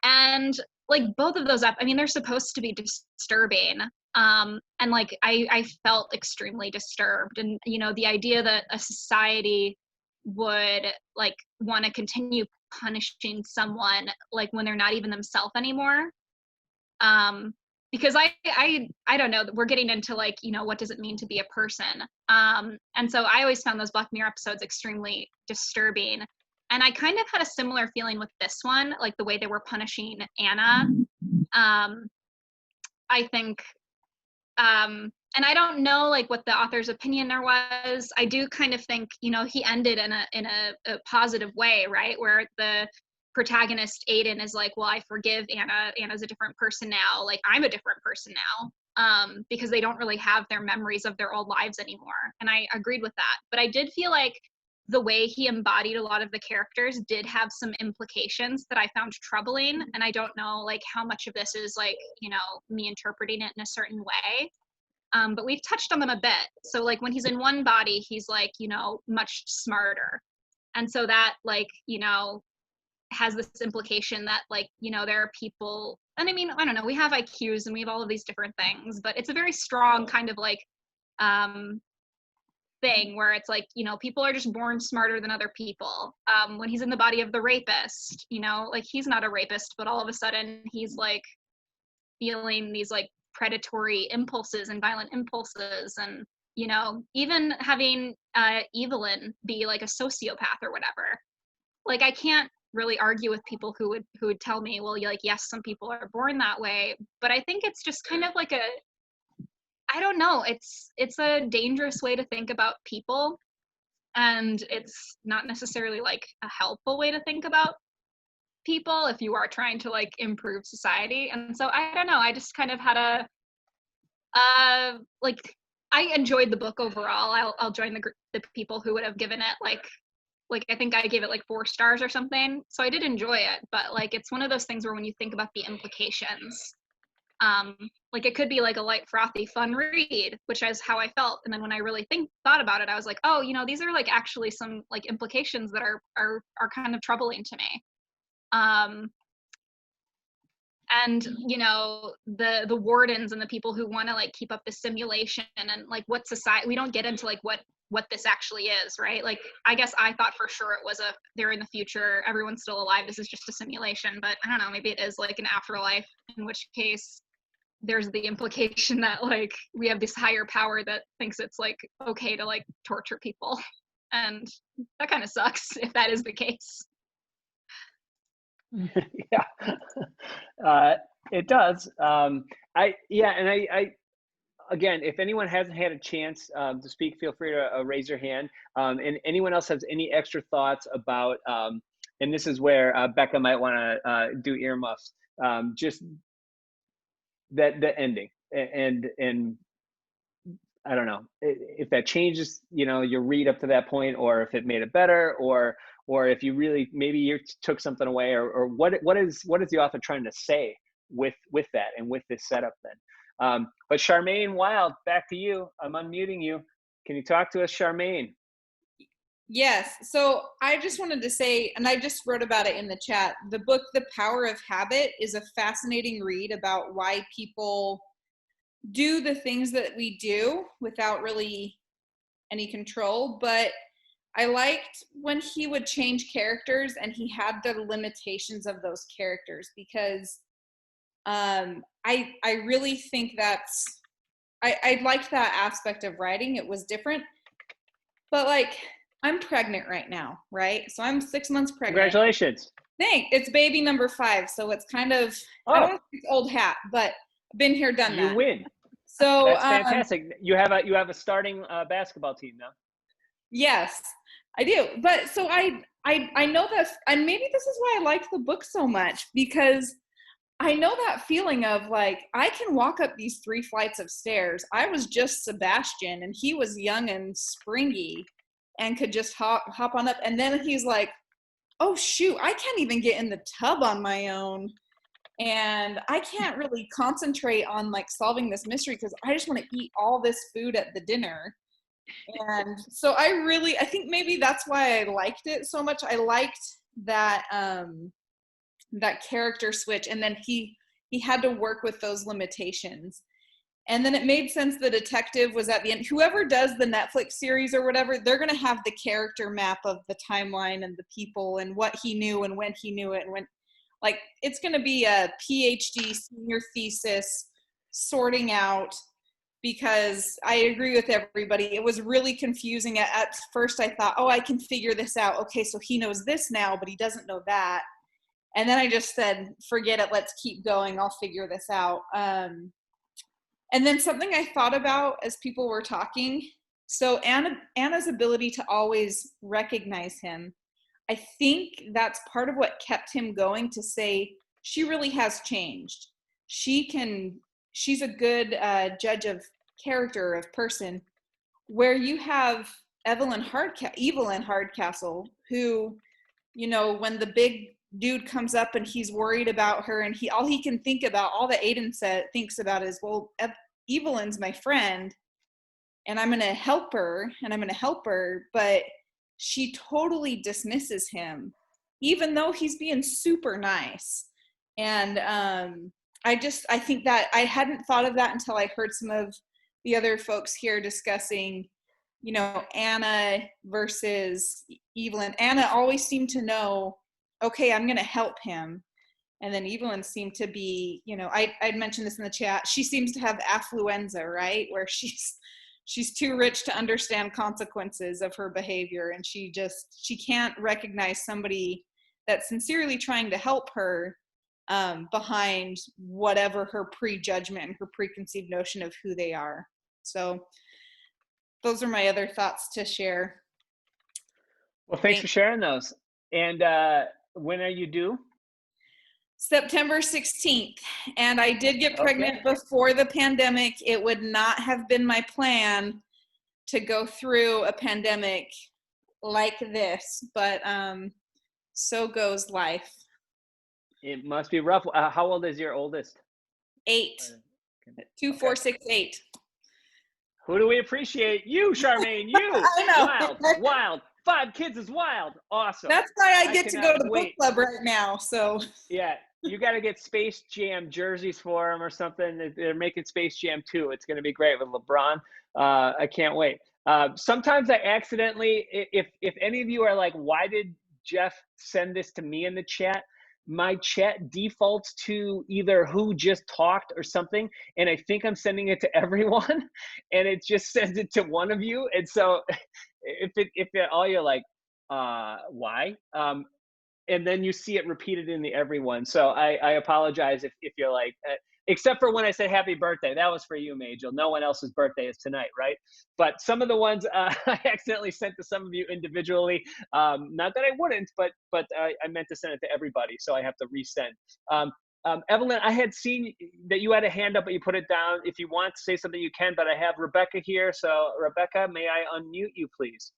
And like both of those I mean, they're supposed to be disturbing. And like I felt extremely disturbed. And the idea that a society would like want to continue punishing someone like when they're not even themselves anymore. Because I don't know, we're getting into like, what does it mean to be a person? And so I always found those Black Mirror episodes extremely disturbing. And I kind of had a similar feeling with this one, like the way they were punishing Anna. I think, and I don't know like what the author's opinion there was. I do kind of think, he ended in a positive way, right? Where the protagonist Aiden is like, well, I forgive Anna. Anna's a different person now. Like I'm a different person now, because they don't really have their memories of their old lives anymore. And I agreed with that. But I did feel like the way he embodied a lot of the characters did have some implications that I found troubling. And I don't know like how much of this is like, me interpreting it in a certain way. But we've touched on them a bit. So like when he's in one body, he's like, much smarter. And so that like, has this implication that like, there are people, and I mean, I don't know, we have IQs and we have all of these different things, but it's a very strong kind of like thing where it's like, people are just born smarter than other people. When he's in the body of the rapist, like he's not a rapist, but all of a sudden he's like feeling these like predatory impulses and violent impulses, and even having Evelyn be like a sociopath or whatever. Like I can't really argue with people who would tell me, well, like, yes, some people are born that way, but I think it's just kind of like I don't know, it's a dangerous way to think about people, and it's not necessarily like a helpful way to think about people if you are trying to like improve society. And so I don't know, I just kind of had like I enjoyed the book overall. I'll join the people who would have given it like I think I gave it like 4 stars or something. So I did enjoy it, but like it's one of those things where when you think about the implications, like it could be like a light, frothy, fun read, which is how I felt. And then when I really thought about it, I was like, oh, these are like actually some like implications that are kind of troubling to me. And the wardens and the people who want to like keep up the simulation and like what society, we don't get into like what this actually is, right? Like I guess I thought for sure it was they're in the future, everyone's still alive, this is just a simulation, but I don't know, maybe it is like an afterlife, in which case there's the implication that like we have this higher power that thinks it's like okay to like torture people, and that kind of sucks if that is the case. Yeah, it does. I again, if anyone hasn't had a chance to speak, feel free to raise your hand. And anyone else has any extra thoughts about, and this is where Becca might want to do earmuffs, just that the ending, and I don't know if that changes, your read up to that point, or if it made it better, or if you really maybe you took something away, or what is the author trying to say with that and with this setup then. But Charmaine Wild, back to you. I'm unmuting you. Can you talk to us, Charmaine? Yes. So I just wanted to say, and I just wrote about it in the chat, the book, The Power of Habit, is a fascinating read about why people do the things that we do without really any control. But I liked when he would change characters and he had the limitations of those characters, because I really think I liked that aspect of writing. It was different. But like, I'm pregnant right now, right? So I'm 6 months pregnant. Congratulations. Thanks. It's baby number 5. So it's kind of, I don't want to say it's old hat, but been here, done that. You win. So that's fantastic. You have a starting basketball team now. Yes, I do. But so I know that, and maybe this is why I like the book so much, because I know that feeling of like, I can walk up these 3 flights of stairs. I was just Sebastian and he was young and springy and could just hop on up. And then he's like, oh shoot, I can't even get in the tub on my own. And I can't really concentrate on like solving this mystery because I just want to eat all this food at the dinner. And so I think maybe that's why I liked it so much. I liked that that character switch, and then he had to work with those limitations. And then it made sense the detective was at the end. Whoever does the Netflix series or whatever, they're going to have the character map of the timeline and the people and what he knew and when he knew it, and when, like, it's going to be a PhD senior thesis sorting out, because I agree with everybody. It was really confusing. At first I thought, oh, I can figure this out. Okay, so he knows this now, but he doesn't know that. And then I just said, forget it, let's keep going. I'll figure this out. And then something I thought about as people were talking, so Anna's ability to always recognize him, I think that's part of what kept him going, to say, she really has changed. She's a good judge of character, of person, where you have Evelyn Hardcastle, who, when the big dude comes up and he's worried about her, and all he can think about, all that Aiden thinks about is, well, Evelyn's my friend and I'm going to help her, but she totally dismisses him, even though he's being super nice. And I think that I hadn't thought of that until I heard some of the other folks here discussing, Anna versus Evelyn. Anna always seemed to know, okay, I'm going to help him. And then Evelyn seemed to be, I'd mentioned this in the chat, she seems to have affluenza, right? Where she's too rich to understand consequences of her behavior. And she can't recognize somebody that's sincerely trying to help her behind whatever her prejudgment and her preconceived notion of who they are. So those are my other thoughts to share. Well, thanks for sharing those. And when are you due? September 16th. And I did get pregnant before the pandemic. It would not have been my plan to go through a pandemic like this, but so goes life. It must be rough. How old is your oldest? 8. 2, 4, 6, 8. Who do we appreciate? You, Charmaine, you. I know. Wild. 5 kids is wild. Awesome. That's why I get to go to the book club right now. So yeah, you got to get Space Jam jerseys for them or something. They're making Space Jam 2. It's going to be great with LeBron. I can't wait. Sometimes I accidentally, if any of you are like, why did Jeff send this to me in the chat? my chat defaults to either who just talked or something, and I think I'm sending it to everyone, and it just sends it to one of you. And so if at all you're like, why? And then you see it repeated in the everyone. So I apologize if you're like, except for when I said happy birthday, that was for you, Majel. No one else's birthday is tonight, right? But some of the ones I accidentally sent to some of you individually. Not that I wouldn't, but I meant to send it to everybody, so I have to resend. Evelyn, I had seen that you had a hand up, but you put it down. If you want to say something, you can, but I have Rebecca here. So Rebecca, may I unmute you, please?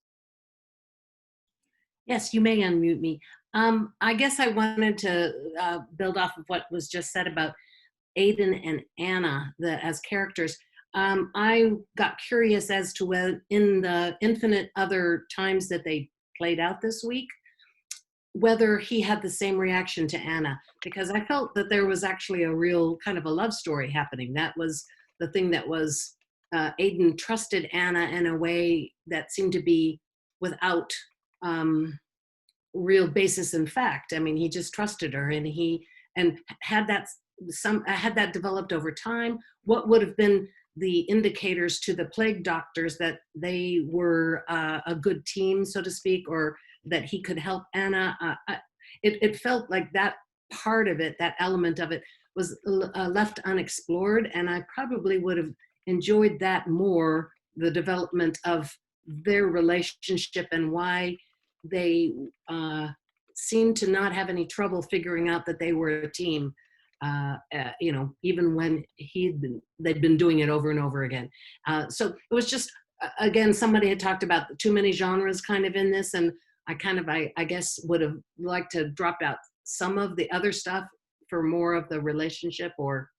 Yes, you may unmute me. I guess I wanted to build off of what was just said about Aiden and Anna as characters. I got curious as to when, in the infinite other times that they played out this week, whether he had the same reaction to Anna, because I felt that there was actually a real kind of a love story happening. That was the thing that was, Aiden trusted Anna in a way that seemed to be without real basis in fact. I mean, he just trusted her, and had that developed over time. What would have been the indicators to the plague doctors that they were a good team, so to speak, or that he could help Anna? It felt like that part of it, that element of it, was left unexplored, and I probably would have enjoyed that more, the development of their relationship and why they seemed to not have any trouble figuring out that they were a team, even when they'd been doing it over and over again. So it was just, again, somebody had talked about too many genres kind of in this, and I guess would have liked to drop out some of the other stuff for more of the relationship, or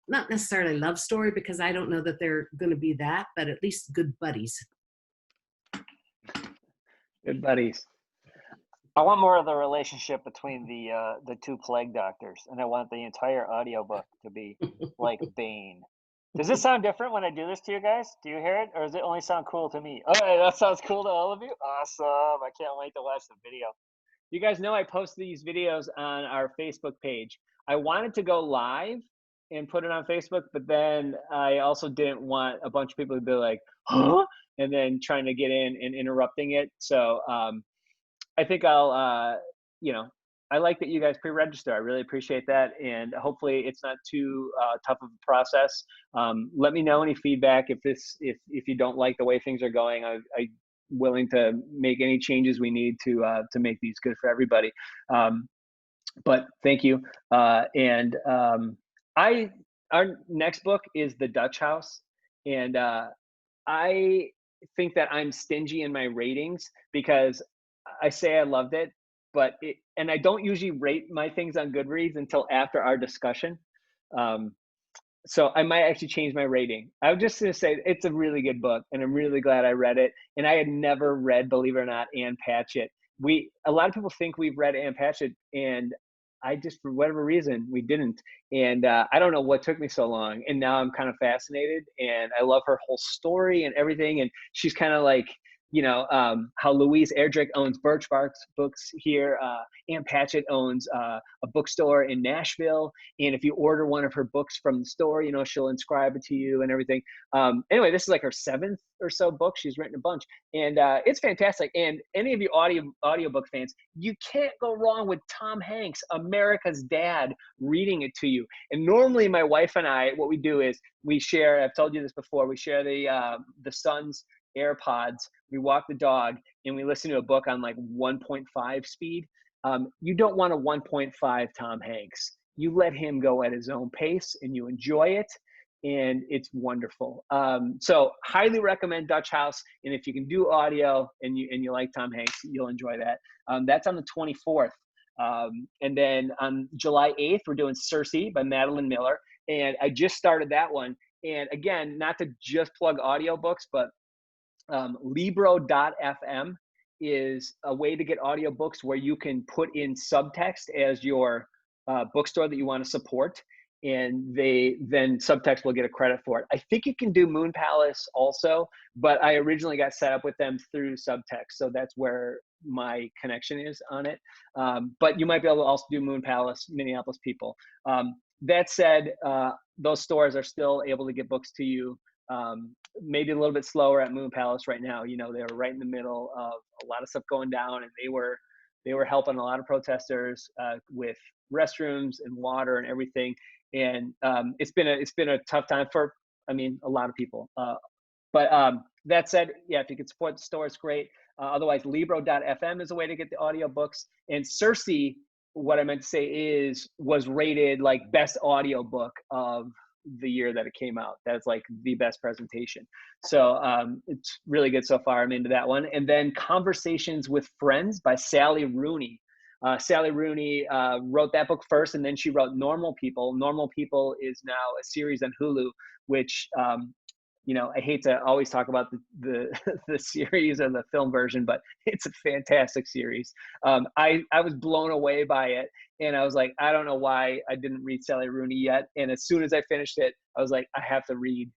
not necessarily love story, because I don't know that they're going to be that, but at least good buddies. Good buddies. I want more of the relationship between the two plague doctors, and I want the entire audiobook to be like Bane. Does this sound different when I do this to you guys? Do you hear it, or does it only sound cool to me? Okay, that sounds cool to all of you. Awesome! I can't wait to watch the video. You guys know I post these videos on our Facebook page. I wanted to go live and put it on Facebook, but then I also didn't want a bunch of people to be like, huh? And then trying to get in and interrupting it. So I think I'll, I like that you guys pre-register. I really appreciate that. And hopefully it's not too tough of a process. Let me know any feedback. If you don't like the way things are going, I'm willing to make any changes we need to make these good for everybody. But thank you. Our next book is The Dutch House. And I think that I'm stingy in my ratings because I say I loved it, and I don't usually rate my things on Goodreads until after our discussion. So I might actually change my rating. I was just going to say it's a really good book, and I'm really glad I read it. And I had never read, believe it or not, Ann Patchett. A lot of people think we've read Ann Patchett, and I just, for whatever reason, we didn't. And I don't know what took me so long. And now I'm kind of fascinated, and I love her whole story and everything. And she's kind of like, how Louise Erdrich owns Birchbark's books here. Ann Patchett owns a bookstore in Nashville. And if you order one of her books from the store, she'll inscribe it to you and everything. Anyway, this is like her 7th or so book. She's written a bunch, and it's fantastic. And any of you audiobook fans, you can't go wrong with Tom Hanks, America's Dad, reading it to you. And normally my wife and I, what we do is we share, I've told you this before, we share the son's AirPods, we walk the dog, and we listen to a book on like 1.5 speed. You don't want a 1.5 Tom Hanks. You let him go at his own pace, and you enjoy it, and it's wonderful. So highly recommend Dutch House, and if you can do audio and you like Tom Hanks, you'll enjoy that. That's on the 24th. And then on July 8th, we're doing Cersei by Madeline Miller, and I just started that one. And again, not to just plug audiobooks, but Libro.fm is a way to get audiobooks where you can put in subtext as your bookstore that you want to support, and then subtext will get a credit for it. I think you can do Moon Palace also, but I originally got set up with them through subtext, so that's where my connection is on it. But you might be able to also do Moon Palace, Minneapolis people. That said, those stores are still able to get books to you. Maybe a little bit slower at Moon Palace right now. You know, they were right in the middle of a lot of stuff going down, and they were helping a lot of protesters with restrooms and water and everything. And it's been a tough time for, I mean, a lot of people. But that said, yeah, if you could support the store, it's great. Otherwise, Libro.fm is a way to get the audiobooks. And Cersei, what I meant to say was rated like best audiobook of the year that it came out. That's like the best presentation. So it's really good so far. I'm into that one. And then Conversations with Friends by Sally Rooney. Sally Rooney wrote that book first, and then she wrote Normal People. Normal People is now a series on Hulu, which you know, I hate to always talk about the the series or the film version, but it's a fantastic series. I was blown away by it, and I was like, I don't know why I didn't read Sally Rooney yet. And as soon as I finished it, I was like, I have to read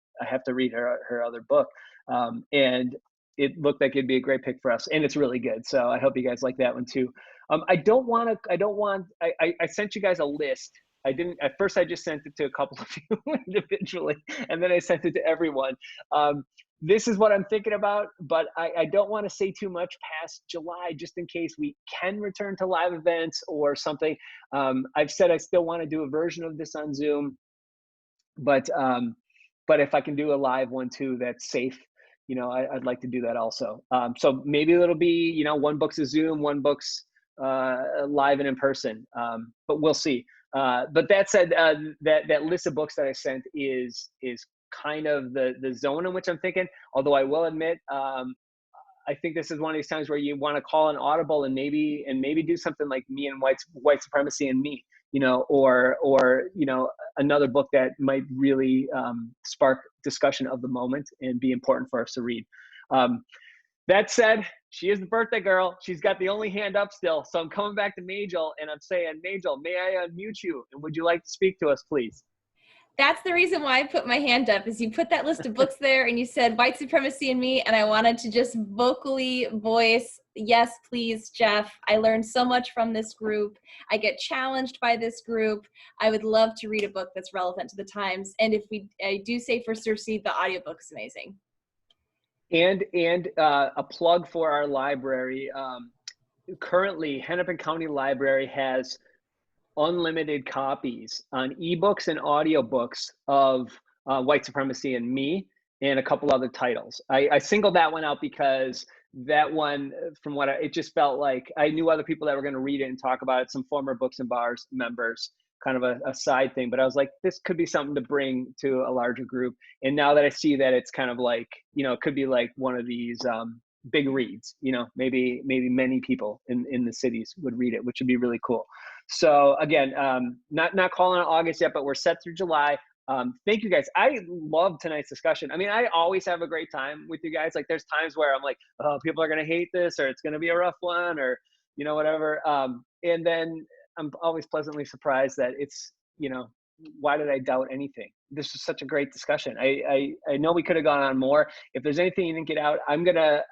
her other book. And it looked like it'd be a great pick for us, and it's really good. So I hope you guys like that one too. I sent you guys a list. I didn't, at first I just sent it to a couple of you individually, and then I sent it to everyone. This is what I'm thinking about, but I don't want to say too much past July, just in case we can return to live events or something. I've said I still want to do a version of this on Zoom, but if I can do a live one too, that's safe, you know, I'd like to do that also. So maybe it'll be, you know, one book's a Zoom, one book's live and in person, but we'll see. But that said, that list of books that I sent is kind of the zone in which I'm thinking. Although I will admit, I think this is one of these times where you want to call an audible and maybe do something like Me and White Supremacy and Me, you know, or you know, another book that might really spark discussion of the moment and be important for us to read. That said, she is the birthday girl. She's got the only hand up still. So I'm coming back to Majel, and I'm saying, Majel, may I unmute you? And would you like to speak to us, please? That's the reason why I put my hand up, is you put that list of books there and you said White Supremacy and Me, and I wanted to just vocally voice, yes, please, Jeff. I learned so much from this group. I get challenged by this group. I would love to read a book that's relevant to the times. And I do say for Cersei, the audiobook is amazing. And a plug for our library. Currently, Hennepin County Library has unlimited copies on ebooks and audiobooks of White Supremacy and Me and a couple other titles. I singled that one out because that one, from what it just felt like I knew other people that were going to read it and talk about it, some former Books and Bars members, kind of a side thing, but I was like, this could be something to bring to a larger group. And now that I see that it's kind of like, you know, it could be like one of these big reads, you know, maybe many people in the cities would read it, which would be really cool. So again, not calling it August yet, but we're set through July. Thank you guys. I love tonight's discussion. I mean, I always have a great time with you guys. Like there's times where I'm like, oh, people are going to hate this, or it's going to be a rough one, or, you know, whatever. And then I'm always pleasantly surprised that it's, you know, why did I doubt anything? This was such a great discussion. I know we could have gone on more. If there's anything you didn't get out,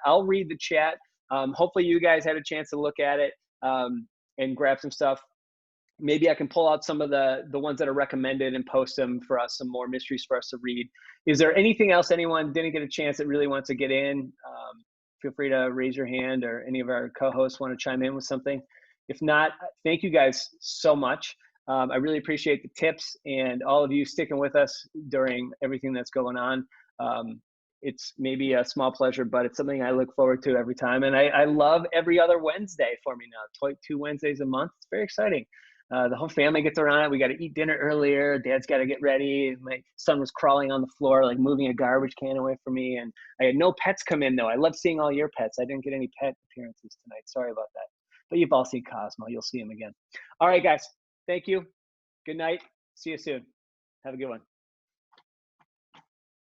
I'll read the chat. Hopefully you guys had a chance to look at it and grab some stuff. Maybe I can pull out some of the ones that are recommended and post them for us, some more mysteries for us to read. Is there anything else anyone didn't get a chance that really wants to get in? Feel free to raise your hand, or any of our co-hosts want to chime in with something. If not, thank you guys so much. I really appreciate the tips and all of you sticking with us during everything that's going on. It's maybe a small pleasure, but it's something I look forward to every time. And I love every other Wednesday for me now, 2 Wednesdays a month. It's very exciting. The whole family gets around it. We got to eat dinner earlier. Dad's got to get ready. My son was crawling on the floor, like moving a garbage can away from me. And I had no pets come in though. I love seeing all your pets. I didn't get any pet appearances tonight. Sorry about that. But you've all seen Cosmo. You'll see him again. All right, guys. Thank you. Good night. See you soon. Have a good one.